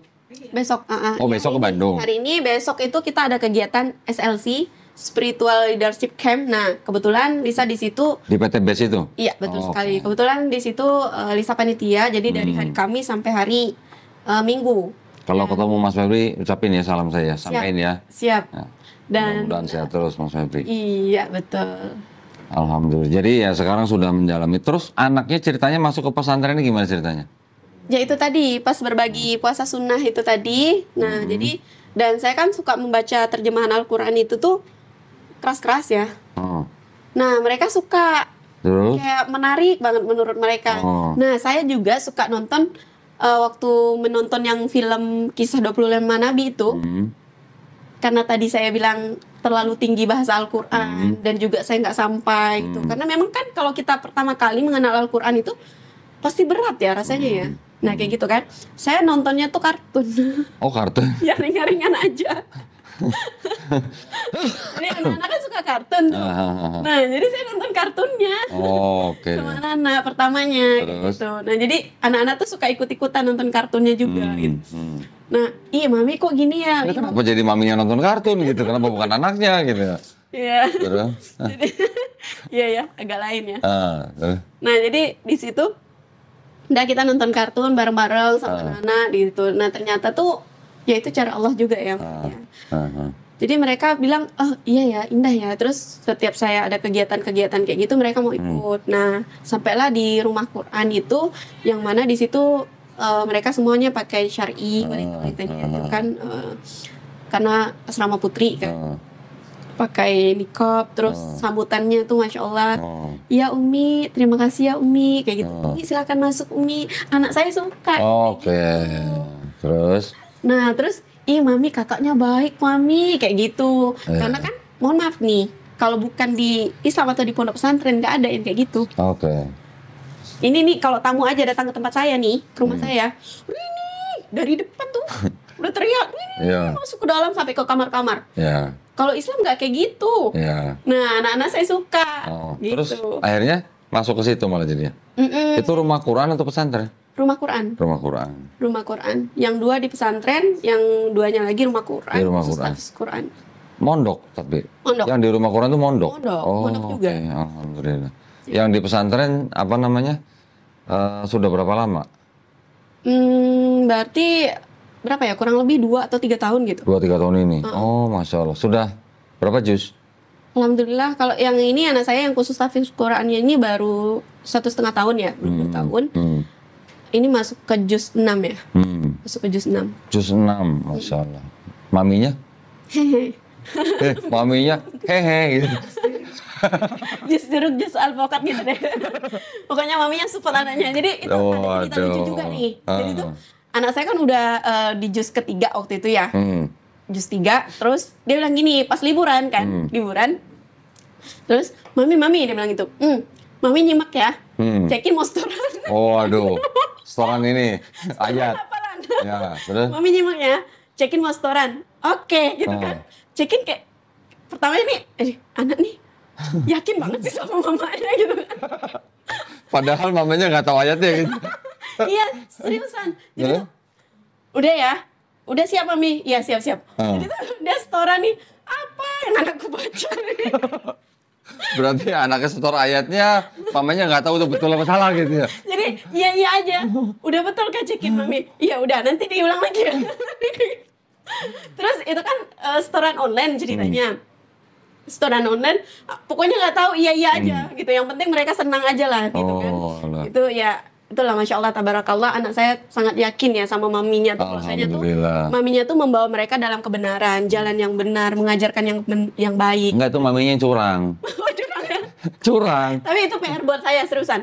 Besok. Besok ke Bandung. Hari ini, besok itu kita ada kegiatan SLC, Spiritual Leadership Camp. Nah, kebetulan Lisa di situ. Di PTBS itu? Iya, betul sekali. Kebetulan di situ Lisa panitia, jadi dari hari Kamis sampai hari Minggu. Kalau ketemu Mas Febri, ucapin ya salam saya, sampaikan ya. Siap. Nah, dan mudah-mudahan sehat terus Mas Febri. Iya, betul. Alhamdulillah. Jadi ya sekarang sudah mendalami. Terus anaknya ceritanya masuk ke pesantren ini gimana ceritanya? Ya itu tadi, pas berbagi puasa sunnah itu tadi. Nah, jadi, dan saya kan suka membaca terjemahan Al-Quran itu tuh keras-keras ya. Nah, mereka suka. Terus? Kayak menarik banget menurut mereka. Nah, saya juga suka nonton, waktu menonton yang film Kisah 25 Nabi itu. Karena tadi saya bilang terlalu tinggi bahasa Al-Quran, dan juga saya nggak sampai gitu. Karena memang kan kalau kita pertama kali mengenal Al-Quran itu, pasti berat ya rasanya ya. Nah kayak gitu kan, saya nontonnya tuh kartun. Oh kartun? Ya ringan-ringan aja. Ini anak-anak kan suka kartun tuh. Nah jadi saya nonton kartunnya. Oke. Sama anak-anak pertamanya gitu. Nah jadi anak-anak tuh suka ikut-ikutan nonton kartunnya juga gitu. Nah iya mami kok gini ya. Kenapa jadi maminya nonton kartun gitu? Kenapa bukan anaknya gitu? Iya. Iya ya, agak lain ya. Nah jadi di situ udah kita nonton kartun bareng-bareng sama anak-anak gitu. Nah ternyata tuh ya itu cara Allah juga ya. Jadi mereka bilang, oh iya ya indah ya. Terus setiap saya ada kegiatan-kegiatan kayak gitu mereka mau ikut. Nah sampailah di rumah Quran itu, yang mana di situ mereka semuanya pakai syar'i, wanita-wanitanya itu kan karena asrama putri kan. Pakai niqab, terus sambutannya tuh Masya Allah, ya Umi, terima kasih ya Umi, kayak gitu. Umi silakan masuk Umi, anak saya suka. Oke. Terus? Nah terus, ih Mami kakaknya baik Mami, kayak gitu. Karena kan, mohon maaf nih, kalau bukan di Islam atau di pondok pesantren nggak ada yang kayak gitu. Oke. Ini nih kalau tamu aja datang ke tempat saya nih, ke rumah saya, ini dari depan tuh udah teriak, ini masuk ke dalam sampai ke kamar-kamar. Kalau Islam nggak kayak gitu. Nah, anak-anak saya suka. Gitu. Terus akhirnya masuk ke situ malah jadinya. Itu rumah Quran atau pesantren? Rumah Quran. Rumah Quran. Rumah Quran. Yang 2 di pesantren, yang 2-nya lagi rumah Quran. Di rumah Quran. Mondok tapi. Mondok. Yang di rumah Quran itu mondok. Mondok juga. Okay. Alhamdulillah. Yang di pesantren apa namanya? Sudah berapa lama? Berarti berapa ya? Kurang lebih 2 atau 3 tahun gitu. 2-3 tahun ini. Oh, Masya Allah. Sudah berapa juz? Alhamdulillah. Kalau yang ini anak saya yang khusus tahfiz Qurannya ini baru 1,5 tahun ya, belum 2 tahun. Ini masuk ke juz 6 ya. Masuk ke juz 6. Juz 6, Masya Allah. Maminya? Hehe. Maminya hehe gitu. Jus alpukat gitu deh. Pokoknya maminya support anaknya. Jadi itu ada cerita lucu juga nih. Jadi itu anak saya kan udah di jus ketiga waktu itu ya. Jus 3, terus dia bilang gini pas liburan kan, liburan. Terus mami dia bilang gitu, mami nyimak ya, cekin mau setoran. Oh aduh, setoran ini ayat. Ya, terus mami nyimak ya, cekin mau setoran. Oke, gitu kan. Cekin kayak pertamanya nih, anak nih yakin banget sih sama mamanya gitu kan. Padahal mamanya nggak tahu ayatnya gitu. Iya, seriusan. Jadi udah ya, udah siap mami? Iya siap. Jadi tuh dia setoran nih, apa yang anakku baca nih? Berarti anaknya setor ayatnya, mamanya nggak tahu tuh betul apa salah gitu ya? Jadi iya aja, udah betul kan cekin mami? Iya udah, nanti diulang lagi ya. Terus itu kan setoran online ceritanya. Setoran online, pokoknya nggak tahu iya aja gitu. Yang penting mereka senang aja lah gitu kan. Itu ya, itulah Masya Allah tabarakallah, anak saya sangat yakin ya sama maminya tuh. Bahwasanya tuh maminya tuh membawa mereka dalam kebenaran, jalan yang benar, mengajarkan yang baik. Enggak, tuh maminya yang curang. Curang ya? Curang. Tapi itu PR buat saya seriusan.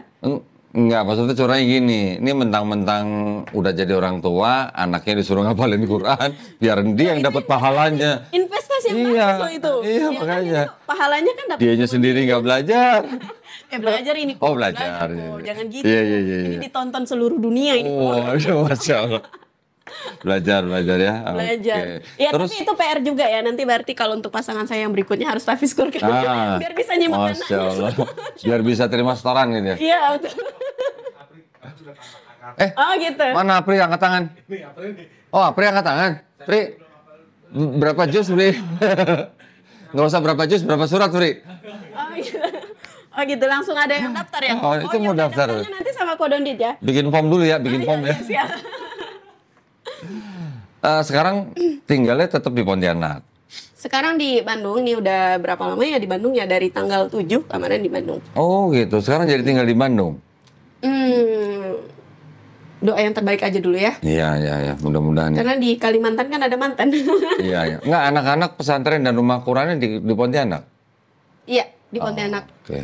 Enggak, maksudnya curangnya gini, ini mentang-mentang udah jadi orang tua, anaknya disuruh ngapalin Quran, biar dia yang dapat pahalanya. Investasi yang bagus itu. Iya, makanya. Pahalanya kan dapat. Dianya sendiri nggak belajar. Belajar ini. Belajar. Jangan gitu. Iya. Ini ditonton seluruh dunia ini. Masya Allah. Belajar ya. Belajar. Ya, terus, tapi itu PR juga ya. Nanti berarti kalau untuk pasangan saya yang berikutnya harus tahfiz Quran. Biar bisa nyimak. Masya Allah. Biar bisa terima setoran gitu ya. Iya, betul. Oh gitu. Mana Apri angkat tangan? Oh, Apri angkat tangan. Pri, berapa juz Pri? Nggak usah berapa juz, berapa surat Pri? Oh gitu, langsung ada yang daftar ya? Oh itu mau daftar. Nanti sama Kodondit ya? Bikin form dulu ya, form ya. Sekarang tinggalnya tetap di Pontianak? Sekarang di Bandung, nih udah berapa lama ya di Bandung ya? Dari tanggal 7 kemarin di Bandung. Oh gitu, sekarang jadi tinggal di Bandung? Doa yang terbaik aja dulu ya. Iya, mudah-mudahan. Karena di Kalimantan kan ada mantan. Iya. Nggak, anak-anak pesantren dan rumah Qurannya di Pontianak? Iya, di Pontianak. Oke.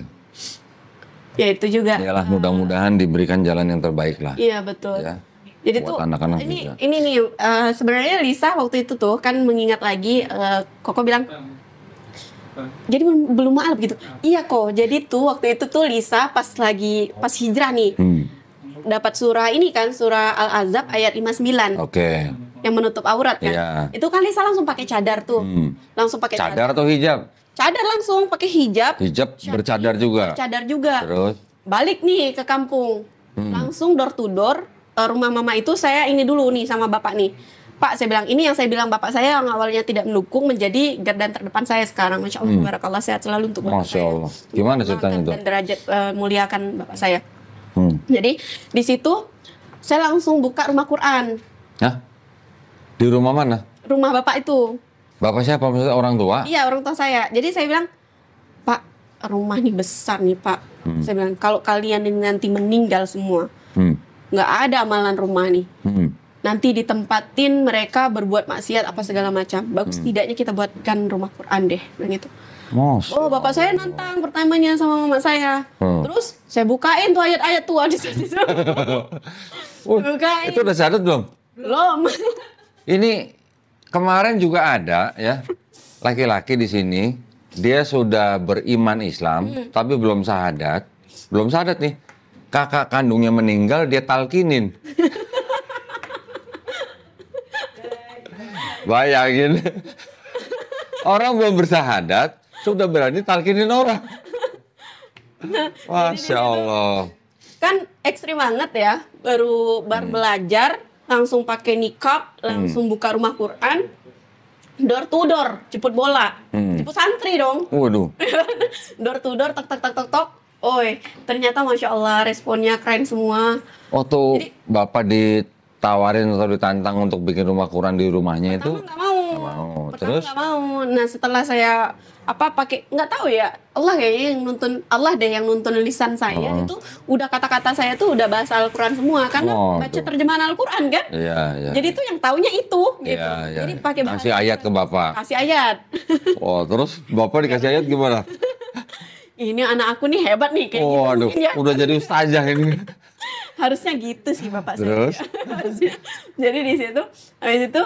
Ya itu juga. Iyalah, mudah-mudahan diberikan jalan yang terbaik lah. Iya, betul. Ya. Jadi buat tuh anak-anak ini nih sebenarnya Lisa waktu itu tuh kan mengingat lagi Koko bilang jadi belum maaf gitu. Iya kok. Jadi tuh waktu itu tuh Lisa pas hijrah nih. Dapat surah ini kan, surah Al-Ahzab ayat 59. Oke. Yang menutup aurat kan. Iya. Itu kan Lisa langsung pakai cadar tuh. Langsung pakai cadar atau hijab? Cadar langsung, pakai hijab. Hijab bercadar juga. Bercadar juga. Terus balik nih ke kampung. Langsung door to door rumah mama itu saya ini dulu nih sama bapak nih. Pak, saya bilang ini yang saya bilang bapak saya yang awalnya tidak mendukung menjadi garda terdepan saya sekarang. Masya Allah, barakallah, sehat selalu untuk bapak Masya Allah. Gimana ceritanya itu? Dan derajat muliakan bapak saya. Jadi di situ saya langsung buka rumah Quran. Hah? Di rumah mana? Rumah bapak itu. Bapak siapa? Maksudnya orang tua? Iya, orang tua saya. Jadi saya bilang, Pak, rumah ini besar nih Pak. Saya bilang, kalau kalian ini nanti meninggal semua, nggak ada amalan rumah nih. Nanti ditempatin mereka berbuat maksiat apa segala macam. Bagus tidaknya kita buatkan rumah Quran deh, bilang gitu. Oh, bapak saya nantang pertamanya sama mama saya. Terus saya bukain tuh ayat-ayat tua di situ. Bukain. Itu udah syahadat belum? Belum. Ini kemarin juga ada ya laki-laki di sini, dia sudah beriman Islam tapi belum syahadat nih. kakak kandungnya meninggal, dia talkinin. Bayangin. Orang belum bersahadat, sudah berani talkinin orang. Masya Allah. Kan ekstrim banget ya, baru belajar, langsung pakai nikab, langsung buka rumah Quran, door to door, jemput bola, jemput santri dong. Waduh. Door to door, tok tok tok tok tok. Oi, ternyata Masya Allah responnya keren semua. Waktu Bapak ditawarin atau ditantang untuk bikin rumah Quran di rumahnya itu? Nggak mau. Terus? Nggak mau. Nah setelah saya pakai nggak tahu ya, Allah kayaknya yang nuntun, Allah deh yang nuntun lisan saya itu udah kata-kata saya tuh udah bahasa Al-Quran semua karena baca terjemahan Al-Quran kan. Iya. Jadi tuh yang taunya itu gitu. Iya. Jadi pakai bahasa. Kasih ayat ke Bapak. Kasih ayat. Oh, terus Bapak dikasih ayat gimana? Ini anak aku nih hebat nih kayak gitu. Aduh, ya. Udah jadi ustazah ini. Harusnya gitu sih Bapak terus? saya. Harusnya. Jadi di situ, habis itu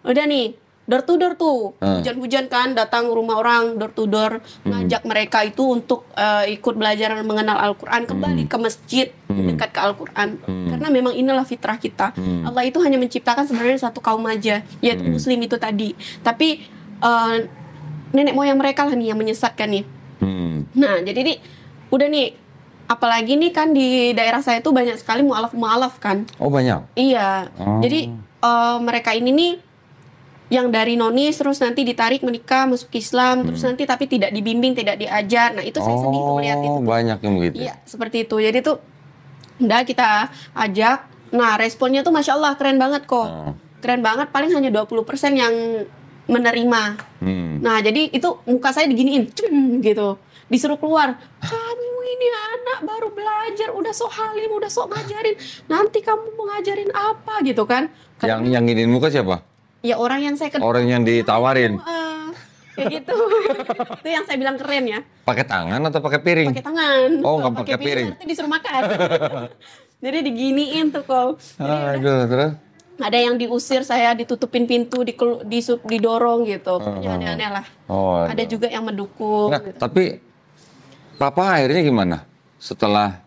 udah nih door to door tuh, hujan-hujan kan, datang rumah orang door to door, ngajak mereka itu untuk ikut belajar mengenal Al-Quran, kembali ke masjid, dekat ke Al-Quran. Karena memang inilah fitrah kita. Allah itu hanya menciptakan sebenarnya satu kaum aja, yaitu Muslim itu tadi. Tapi nenek moyang mereka lah nih yang menyesatkan nih. Nah, jadi nih, udah nih, apalagi nih kan di daerah saya tuh banyak sekali mu'alaf kan. Oh banyak? Iya, jadi mereka ini nih yang dari nonis terus nanti ditarik menikah masuk Islam terus nanti tapi tidak dibimbing, tidak diajar. Nah itu saya sedih tuh melihat itu. Banyak yang begitu. Iya seperti itu. Jadi tuh udah kita ajak. Nah responnya tuh Masya Allah keren banget kok. Keren banget, paling hanya 20% yang menerima. Nah jadi itu muka saya diginiin gitu, disuruh keluar. Kamu ini anak baru belajar, udah sok halim, udah sok ngajarin, nanti kamu mau ngajarin apa gitu kan. Yang giniin muka siapa? Ya orang yang saya kenal. Orang yang ditawarin. Kayak gitu. Itu yang saya bilang keren ya. Pakai tangan atau pakai piring? Pakai tangan. Oh, nggak pakai piring. Nanti disuruh makan. Jadi diginiin tuh kok. Aduh, terus? Ada yang diusir, saya ditutupin pintu, didorong gitu. Pokoknya aneh-aneh lah. Ada juga yang mendukung. Nah, gitu. Tapi Papa akhirnya gimana setelah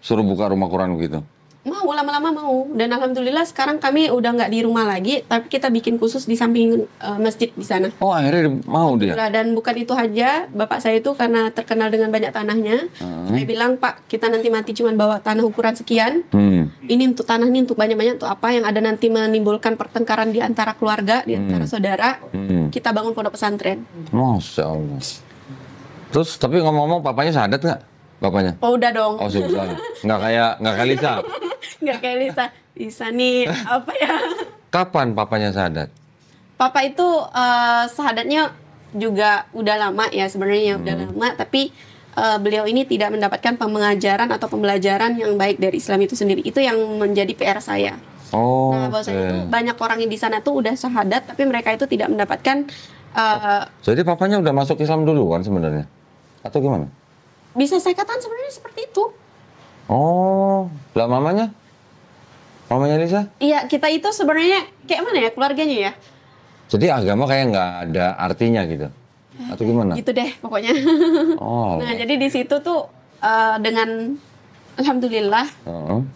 suruh buka rumah Quran begitu? Mau, lama-lama mau. Dan alhamdulillah sekarang kami udah nggak di rumah lagi, tapi kita bikin khusus di samping masjid di sana. Oh, akhirnya mau dia? Dan bukan itu aja, bapak saya itu karena terkenal dengan banyak tanahnya, saya bilang, Pak, kita nanti mati cuma bawa tanah ukuran sekian, ini untuk tanah ini untuk banyak-banyak, untuk apa yang ada nanti menimbulkan pertengkaran di antara keluarga, di antara saudara, kita bangun pondok pesantren. Masya Allah. Terus, tapi ngomong-ngomong, papanya sahadat nggak? Bapaknya? Oh, udah dong. Oh, sudah. Nggak kayak Lisa? Nggak kayak Lisa. Lisa nih, apa ya? Kapan papanya sahadat? Papa itu sahadatnya juga udah lama ya sebenarnya, udah lama. Tapi beliau ini tidak mendapatkan pengajaran atau pembelajaran yang baik dari Islam itu sendiri. Itu yang menjadi PR saya. Nah, bahwasanya itu banyak orang yang di sana tuh udah sahadat, tapi mereka itu tidak mendapatkan. Jadi papanya udah masuk Islam duluan sebenarnya? Atau gimana? Bisa saya katakan sebenarnya seperti itu. Oh, lah mamanya? Mamanya Lisa? Iya, kita itu sebenarnya kayak mana ya keluarganya ya? Jadi agama kayak nggak ada artinya gitu? Atau gimana? Gitu deh pokoknya. Nah, jadi di situ tuh dengan alhamdulillah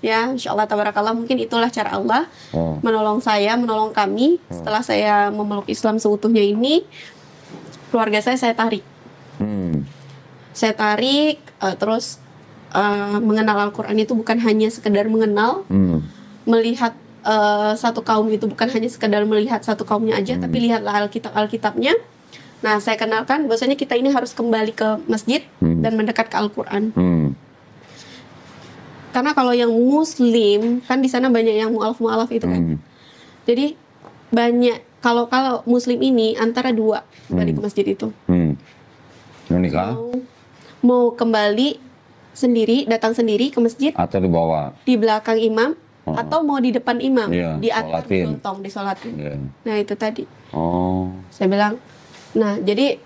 ya, insya Allah tabarakallah, mungkin itulah cara Allah menolong saya, menolong kami. Setelah saya memeluk Islam seutuhnya ini, keluarga saya tarik. Saya tarik, terus mengenal Al-Quran itu bukan hanya sekedar mengenal, melihat satu kaum itu bukan hanya sekedar melihat satu kaumnya aja, tapi lihatlah Alkitabnya. Nah, saya kenalkan bahwasanya kita ini harus kembali ke masjid dan mendekat ke Al-Quran. Karena kalau yang Muslim, kan di sana banyak yang mu'alaf itu kan. Jadi banyak, kalau Muslim ini antara dua kembali ke masjid itu. Menikah? Mau kembali sendiri, datang sendiri ke masjid, atau dibawa di belakang imam, atau mau di depan imam, di atas sholatin. lontong disolatin. Nah itu tadi. Oh. Saya bilang, nah jadi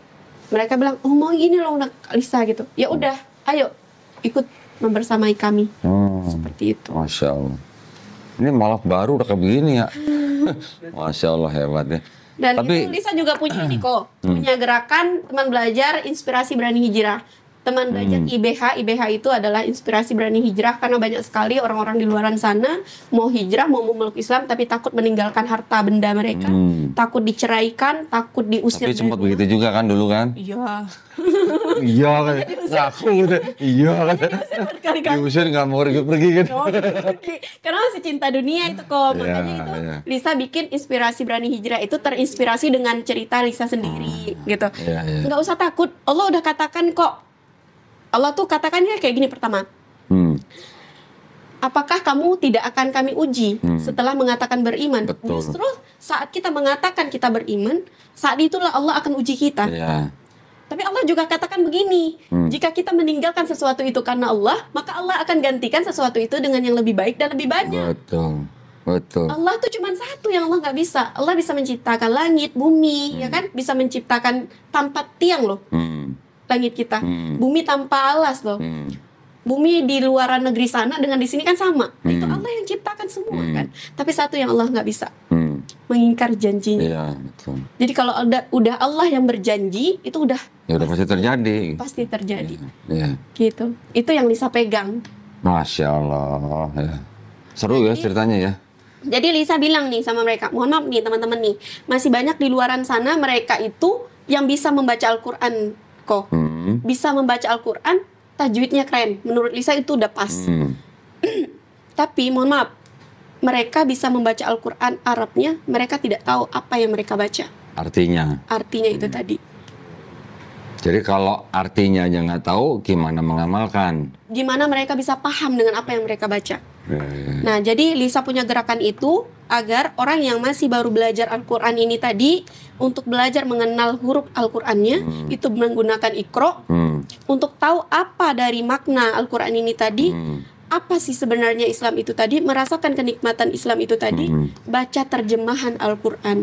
mereka bilang, oh mau gini loh Lisa gitu. Ya udah, ayo ikut membersamai kami. Seperti itu. Masya Allah. Ini malah baru udah kayak begini ya. Masya Allah, hebat ya. Dan tapi, itu Lisa juga punya ini kok, punya gerakan teman belajar inspirasi berani hijrah. teman belajar IBH itu adalah Inspirasi Berani Hijrah, karena banyak sekali orang-orang di luaran sana mau hijrah, mau memeluk Islam tapi takut meninggalkan harta benda mereka, takut diceraikan, takut diusir. Tapi sempat begitu juga kan dulu kan? Iya. Iya kan? Aku gitu. Iya kan? Diusir nggak mau pergi kan? Karena masih cinta dunia itu kok. Makanya itu Lisa bikin Inspirasi Berani Hijrah itu terinspirasi dengan cerita Lisa sendiri gitu. Nggak usah takut. Allah udah katakan kok. Allah tuh katakannya kayak gini pertama. Apakah kamu tidak akan kami uji setelah mengatakan beriman? Betul. Justru saat kita mengatakan kita beriman, saat itulah Allah akan uji kita. Tapi Allah juga katakan begini, jika kita meninggalkan sesuatu itu karena Allah, maka Allah akan gantikan sesuatu itu dengan yang lebih baik dan lebih banyak. Betul. Allah tuh cuma satu yang Allah nggak bisa. Allah bisa menciptakan langit, bumi, ya kan? Bisa menciptakan tanpa tiang loh. Langit kita, bumi tanpa alas loh. Bumi di luaran negeri sana dengan di sini kan sama. Itu Allah yang ciptakan semua kan. Tapi satu yang Allah nggak bisa, mengingkar janjinya. Iya, betul. Jadi kalau udah Allah yang berjanji, itu udah pasti terjadi. Pasti terjadi. Iya. Gitu. Itu yang Lisa pegang. Masya Allah. Ya. Seru ya ceritanya ya. Jadi Lisa bilang nih sama mereka, mohon maaf nih teman-teman nih, masih banyak di luaran sana mereka itu yang bisa membaca Al-Quran kok. Bisa membaca Al-Quran, tajwidnya keren. Menurut Lisa itu udah pas. Tapi mohon maaf, mereka bisa membaca Al-Quran Arabnya, mereka tidak tahu apa yang mereka baca. Artinya itu tadi. Jadi kalau artinya aja nggak tahu, gimana mengamalkan? Gimana mereka bisa paham dengan apa yang mereka baca? Nah, jadi Lisa punya gerakan itu agar orang yang masih baru belajar Al-Quran ini tadi, untuk belajar mengenal huruf Al-Qurannya, itu menggunakan Iqra, untuk tahu apa dari makna Al-Quran ini tadi, apa sih sebenarnya Islam itu tadi, merasakan kenikmatan Islam itu tadi, baca terjemahan Al-Quran.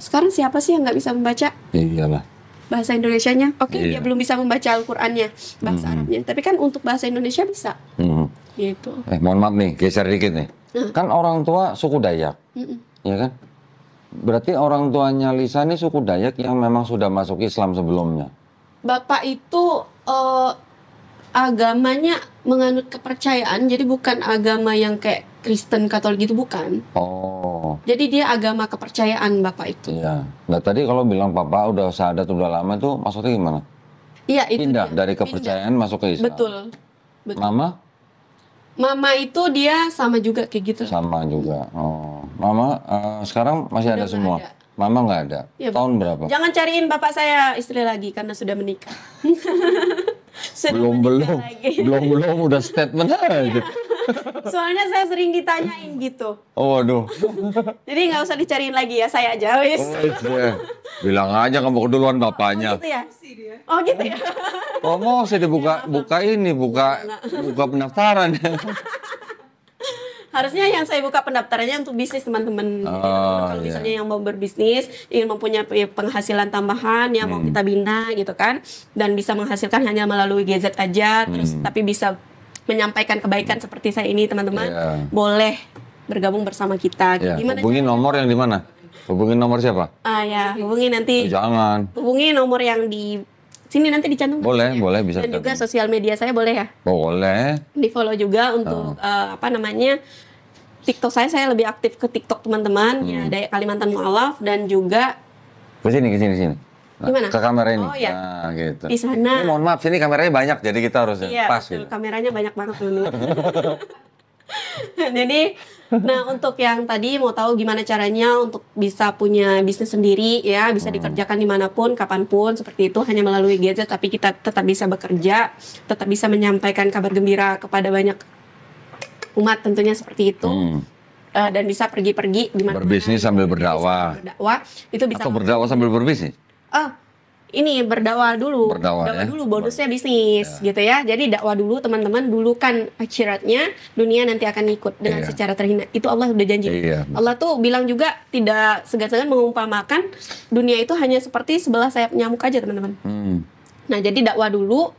Sekarang siapa sih yang nggak bisa membaca? Iyalah. Bahasa Indonesianya, dia belum bisa membaca Al-Qurannya, bahasa Arabnya. Tapi kan untuk bahasa Indonesia bisa. Gitu. Mohon maaf nih, geser dikit nih. Kan orang tua suku Dayak, ya kan? Berarti orang tuanya Lisa ini suku Dayak yang memang sudah masuk Islam sebelumnya. Bapak itu agamanya menganut kepercayaan, jadi bukan agama yang kayak Kristen Katolik gitu, bukan. Jadi dia agama kepercayaan bapak itu. Iya. Nah tadi kalau bilang papa udah syahadat udah lama itu maksudnya gimana? Iya itu. Pindah dari kepercayaan masuk ke Islam. Betul. Mama itu dia sama juga kayak gitu. Sama juga. Mama sekarang masih ada semua. Ada. Mama nggak ada. Ya, tahun berapa? Jangan cariin bapak saya istri lagi karena sudah menikah. belum udah statement aja. Soalnya saya sering ditanyain gitu. Waduh. Jadi nggak usah dicariin lagi ya, saya aja wis. Bilang aja kamu keduluan bapaknya. Gitu ya? Oh gitu ya. Mau saya dibuka buka pendaftaran. Harusnya yang saya buka pendaftarannya untuk bisnis teman-teman. Kalau misalnya yang mau berbisnis, ingin mempunyai penghasilan tambahan, yang mau kita bina gitu kan, dan bisa menghasilkan hanya melalui gadget aja, terus tapi bisa menyampaikan kebaikan seperti saya ini teman-teman, boleh bergabung bersama kita. Gimana? Hubungi nomor yang di mana? Hubungi nomor siapa? Hubungi nanti. Jangan. Hubungi nomor yang di sini nanti dicantum. Boleh bisa. Dan juga sosial media saya boleh ya? Boleh. Di follow juga untuk TikTok saya lebih aktif ke TikTok teman-teman, ya Dayak Kalimantan Mu'alaf, dan juga ke sini. Gimana? Ke kamera ini. Oh iya. Nah, gitu. Di sana. Mohon maaf, sini kameranya banyak, jadi kita harus pas betul, gitu. Kameranya banyak banget dulu. Jadi, untuk yang tadi mau tahu gimana caranya untuk bisa punya bisnis sendiri, ya bisa dikerjakan dimanapun, kapanpun, seperti itu, hanya melalui gadget, tapi kita tetap bisa bekerja, tetap bisa menyampaikan kabar gembira kepada banyak umat tentunya seperti itu. Dan bisa pergi-pergi di mana. Berbisnis sambil berdakwah. Itu bisa. Atau berdakwah sambil berbisnis? Ini berdakwah dulu. Berdakwah dulu, bonusnya bisnis gitu ya. Jadi dakwah dulu teman-teman, dulu kan akhiratnya, dunia nanti akan ikut dengan secara terhina. Itu Allah udah janji. Allah tuh bilang juga tidak segan-segan mengumpamakan dunia itu hanya seperti sebelah sayap nyamuk aja teman-teman. Nah jadi dakwah dulu,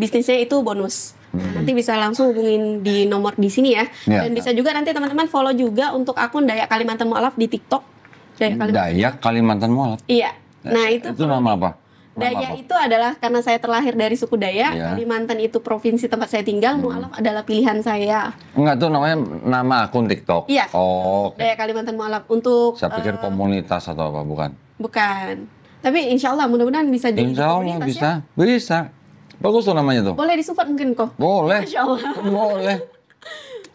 bisnisnya itu bonus. Nanti bisa langsung hubungin di nomor di sini ya. Dan bisa juga nanti teman-teman follow juga untuk akun Dayak Kalimantan Mu'alaf di TikTok. Dayak Kalimantan Mu'alaf? Iya. Nah itu nama apa? Dayak itu adalah karena saya terlahir dari suku Dayak. Iya. Kalimantan itu provinsi tempat saya tinggal. Mu'alaf adalah pilihan saya. Enggak, tuh namanya nama akun TikTok. Iya. Oh, oke. Dayak Kalimantan Mu'alaf untuk. Saya pikir komunitas atau apa, bukan? Bukan. Tapi insya Allah mudah-mudahan bisa jadi Insya Allah komunitas bisa, ya. bisa. Bagus tuh namanya tuh. Boleh disupport mungkin kok. Boleh. Masya Allah. Boleh.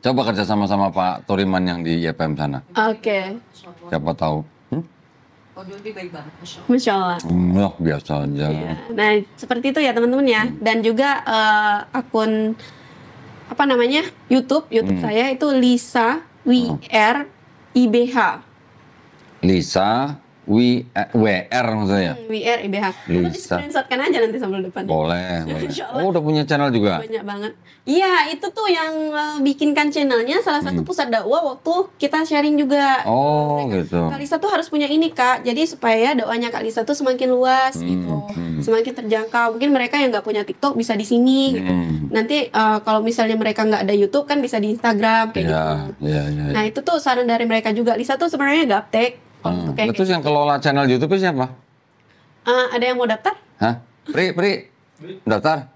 Coba kerja sama Pak Turiman yang di YPM sana. Oke. Siapa tahu. Dia baik banget, Masya Allah. Ya, biasa aja. Iya. Nah, seperti itu ya teman-teman ya. Dan juga akun apa namanya? YouTube saya itu Lisa WR IBH. Lisa WR maksudnya. WR IBH. Nanti Lisa. screenshotkan aja nanti sambil depan. Boleh. Insya Allah. Oh, udah punya channel juga. Banyak banget. Iya, itu tuh yang bikinkan channelnya salah satu pusat dakwah waktu kita sharing juga. Oh, gitu. Kak Lisa tuh harus punya ini Kak, jadi supaya dakwahnya Kak Lisa tuh semakin luas gitu, semakin terjangkau. Mungkin mereka yang nggak punya TikTok bisa di sini. Gitu. Nanti kalau misalnya mereka nggak ada YouTube kan bisa di Instagram kayak gitu. Iya. Nah itu tuh saran dari mereka juga. Lisa tuh sebenarnya gaptek. Untuk kayak Terus yang kelola channel YouTube siapa? ada yang mau daftar? Hah? Pri, daftar?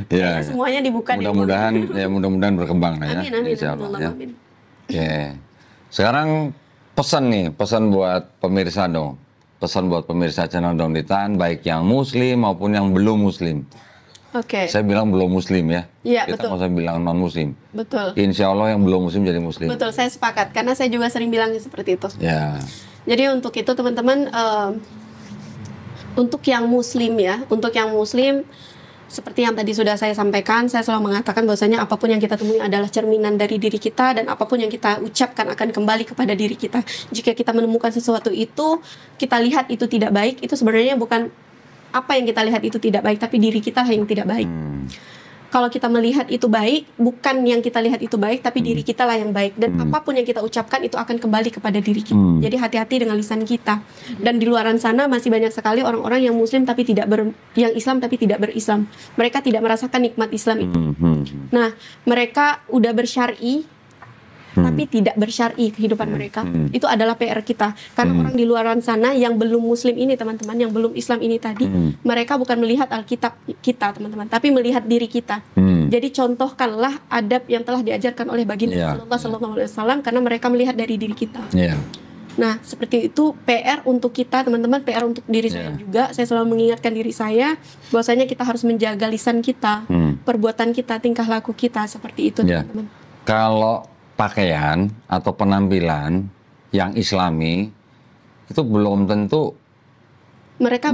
Iya. Semuanya dibuka di Mudah-mudahan berkembang lah ya. Amin, Insya Allah, Allah, ya. amin. Oke. Sekarang pesan buat pemirsa dong. Pesan buat pemirsa channel Daunitan, baik yang muslim maupun yang belum muslim. Oke. Saya bilang belum muslim ya. Iya, Kita betul. nggak usah bilang non muslim. Betul. Insya Allah yang belum muslim jadi muslim. Betul, saya sepakat karena saya juga sering bilangnya seperti itu. Ya. Jadi untuk itu teman-teman, untuk yang muslim ya, untuk yang muslim seperti yang tadi sudah saya sampaikan, saya selalu mengatakan bahwasanya apapun yang kita temui adalah cerminan dari diri kita dan apapun yang kita ucapkan akan kembali kepada diri kita. Jika kita menemukan sesuatu itu, kita lihat itu tidak baik, itu sebenarnya bukan apa yang kita lihat itu tidak baik, tapi diri kita yang tidak baik. Kalau kita melihat itu baik, bukan yang kita lihat itu baik, tapi diri kita lah yang baik. Dan apapun yang kita ucapkan itu akan kembali kepada diri kita. Jadi hati-hati dengan lisan kita. Dan di luaran sana masih banyak sekali orang-orang yang muslim tapi tidak yang Islam tapi tidak berislam. Mereka tidak merasakan nikmat Islam itu. Nah, mereka udah bersyar'i tapi tidak bersyar'i kehidupan mereka. Itu adalah PR kita. Karena orang di luaran sana yang belum muslim ini teman-teman, yang belum Islam ini tadi, mereka bukan melihat Alkitab kita teman-teman, tapi melihat diri kita. Jadi contohkanlah adab yang telah diajarkan oleh baginda Rasulullah SAW karena mereka melihat dari diri kita. Nah, seperti itu PR untuk kita teman-teman, PR untuk diri saya juga. Saya selalu mengingatkan diri saya bahwasanya kita harus menjaga lisan kita, perbuatan kita, tingkah laku kita seperti itu teman-teman. Kalau pakaian atau penampilan yang Islami itu belum tentu mereka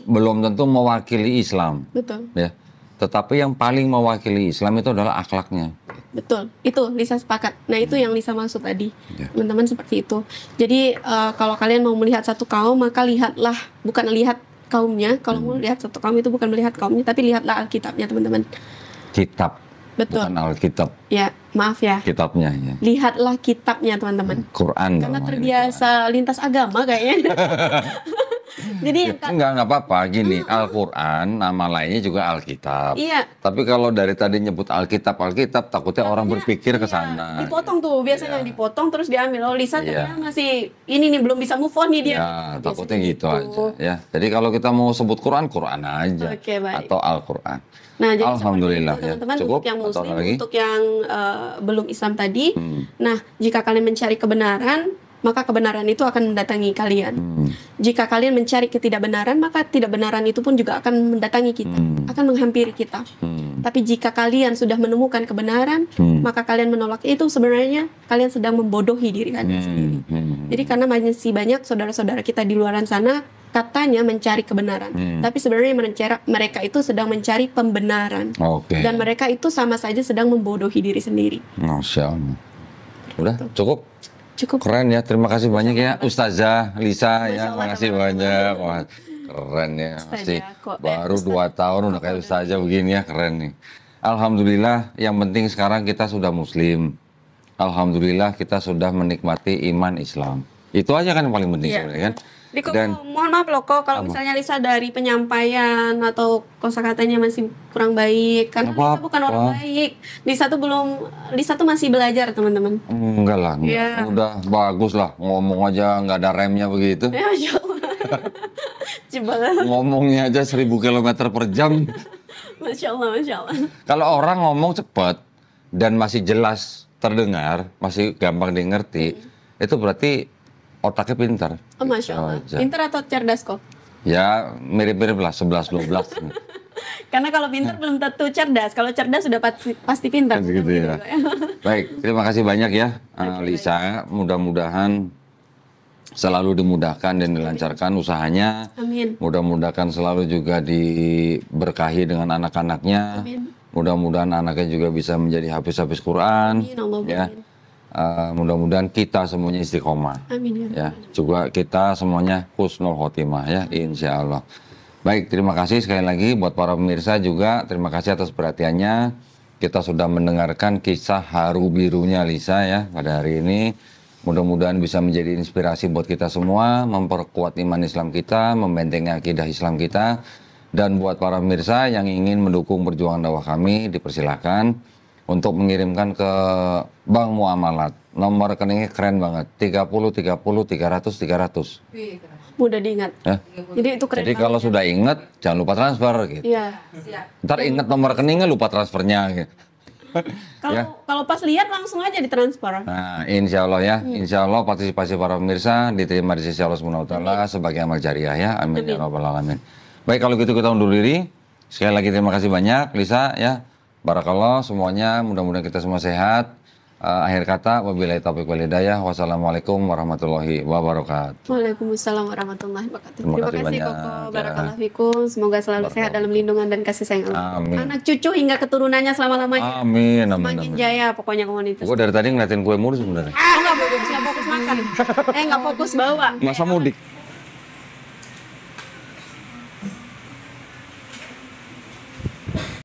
belum tentu mewakili Islam. Betul. Ya. Tetapi yang paling mewakili Islam itu adalah akhlaknya. Betul. Itu Lisa sepakat. Nah, itu yang Lisa maksud tadi. Teman-teman seperti itu. Jadi kalau kalian mau melihat satu kaum, maka lihatlah, bukan lihat kaumnya. Kalau mau lihat satu kaum itu bukan melihat kaumnya, tapi lihatlah Alkitabnya, teman-teman. Kitab. Betul. Bukan Alkitab. Ya, maaf ya. Kitabnya ya. Lihatlah kitabnya, teman-teman. Quran. Karena terbiasa lintas agama kayaknya. Jadi enggak apa-apa. Gini, Al-Quran nama lainnya juga Alkitab. Iya. Tapi kalau dari tadi nyebut Alkitab, takutnya orang berpikir ke sana. Dipotong tuh, biasanya dipotong terus diambil. Oh, Lisa ternyata masih ini nih belum bisa move on nih dia. Ya, takutnya gitu aja ya. Jadi kalau kita mau sebut Quran aja. Oke, baik. Atau Al-Quran. Nah, jadi Alhamdulillah itu, teman-teman, ya. Cukup untuk yang muslim, lagi? untuk yang belum Islam tadi. Nah, jika kalian mencari kebenaran, maka kebenaran itu akan mendatangi kalian. Jika kalian mencari ketidakbenaran, maka ketidakbenaran itu pun juga akan mendatangi kita, akan menghampiri kita. Tapi jika kalian sudah menemukan kebenaran, maka kalian menolak itu, sebenarnya kalian sedang membodohi diri kalian sendiri. Jadi karena masih banyak saudara-saudara kita di luaran sana katanya mencari kebenaran, tapi sebenarnya mereka itu sedang mencari pembenaran. Dan mereka itu sama saja sedang membodohi diri sendiri. Masya Allah. Udah cukup. Cukup. Keren ya, terima kasih banyak ya Ustazah Lisa ya, makasih banyak. Wah, keren ya, masih baru 2 tahun udah kayak Ustazah begini ya, keren nih. Alhamdulillah, yang penting sekarang kita sudah muslim. Alhamdulillah kita sudah menikmati iman Islam. Itu aja kan yang paling penting sebenarnya kan. Dan mohon maaf loh kok kalau misalnya Lisa dari penyampaian atau kosakatanya masih kurang baik karena Lisa bukan orang baik. Lisa tuh masih belajar teman-teman. Enggak lah, udah bagus lah ngomong aja nggak ada remnya begitu. Ya, Masya Allah. Cibalan. Ngomongnya aja 1000 km per jam. Masya Allah, Masya Allah. Kalau orang ngomong cepat dan masih jelas terdengar, masih gampang dimengerti, itu berarti otaknya pintar. Oh, Masya Allah. Aja. Pintar atau cerdas kok? Ya mirip-mirip lah, 11-12. Karena kalau pintar belum tentu cerdas. Kalau cerdas sudah pasti pintar. Gitu ya. Baik, terima kasih banyak ya Lisa. Mudah-mudahan selalu dimudahkan dan dilancarkan usahanya. Amin. Mudah-mudahan selalu juga diberkahi dengan anak-anaknya. Amin. Mudah-mudahan anaknya juga bisa menjadi hafiz-hafiz Quran. Amin, Allah, Ya. amin. Mudah-mudahan kita semuanya istiqomah. Amin Ya, ya. juga kita semuanya husnul khotimah ya, insya Allah. Baik, terima kasih sekali lagi buat para pemirsa juga. Terima kasih atas perhatiannya. Kita sudah mendengarkan kisah haru birunya Lisa ya pada hari ini. Mudah-mudahan bisa menjadi inspirasi buat kita semua, memperkuat iman Islam kita, membentengi akidah Islam kita. Dan buat para pemirsa yang ingin mendukung perjuangan dakwah kami, dipersilahkan untuk mengirimkan ke Bank Muamalat. Nomor rekeningnya keren banget, 30 30 300 300. Mudah diingat. Ya. Jadi itu keren Jadi banget. kalau sudah ingat, jangan lupa transfer gitu. Iya. Ntar ingat nomor rekeningnya, lupa transfernya gitu. Kalau pas lihat langsung aja ditransfer. Nah, insya Allah ya, insya Allah partisipasi para pemirsa diterima di sisi Allah Subhanahu Wa Taala sebagai amal jariah ya, amin ya rabbal alamin. Baik, kalau gitu kita undur diri. Sekali lagi terima kasih banyak Lisa ya, barakallah semuanya, mudah-mudahan kita semua sehat. Akhir kata, wabillahi taufiq wal hidayah, wassalamualaikum warahmatullahi wabarakatuh. Waalaikumsalam warahmatullahi wabarakatuh. Terima Terima kasih kasih banyak, Koko, ya. barakallahu fikum. Semoga selalu sehat dalam lindungan dan kasih sayang Allah. Amin. Anak cucu hingga keturunannya selama-lamanya. Amin, amin, Semakin amin. jaya pokoknya komunitas. Gue dari tadi ngeliatin kue mulu sebenarnya. Nggak fokus makan. Nggak fokus bawa. Masa mudik?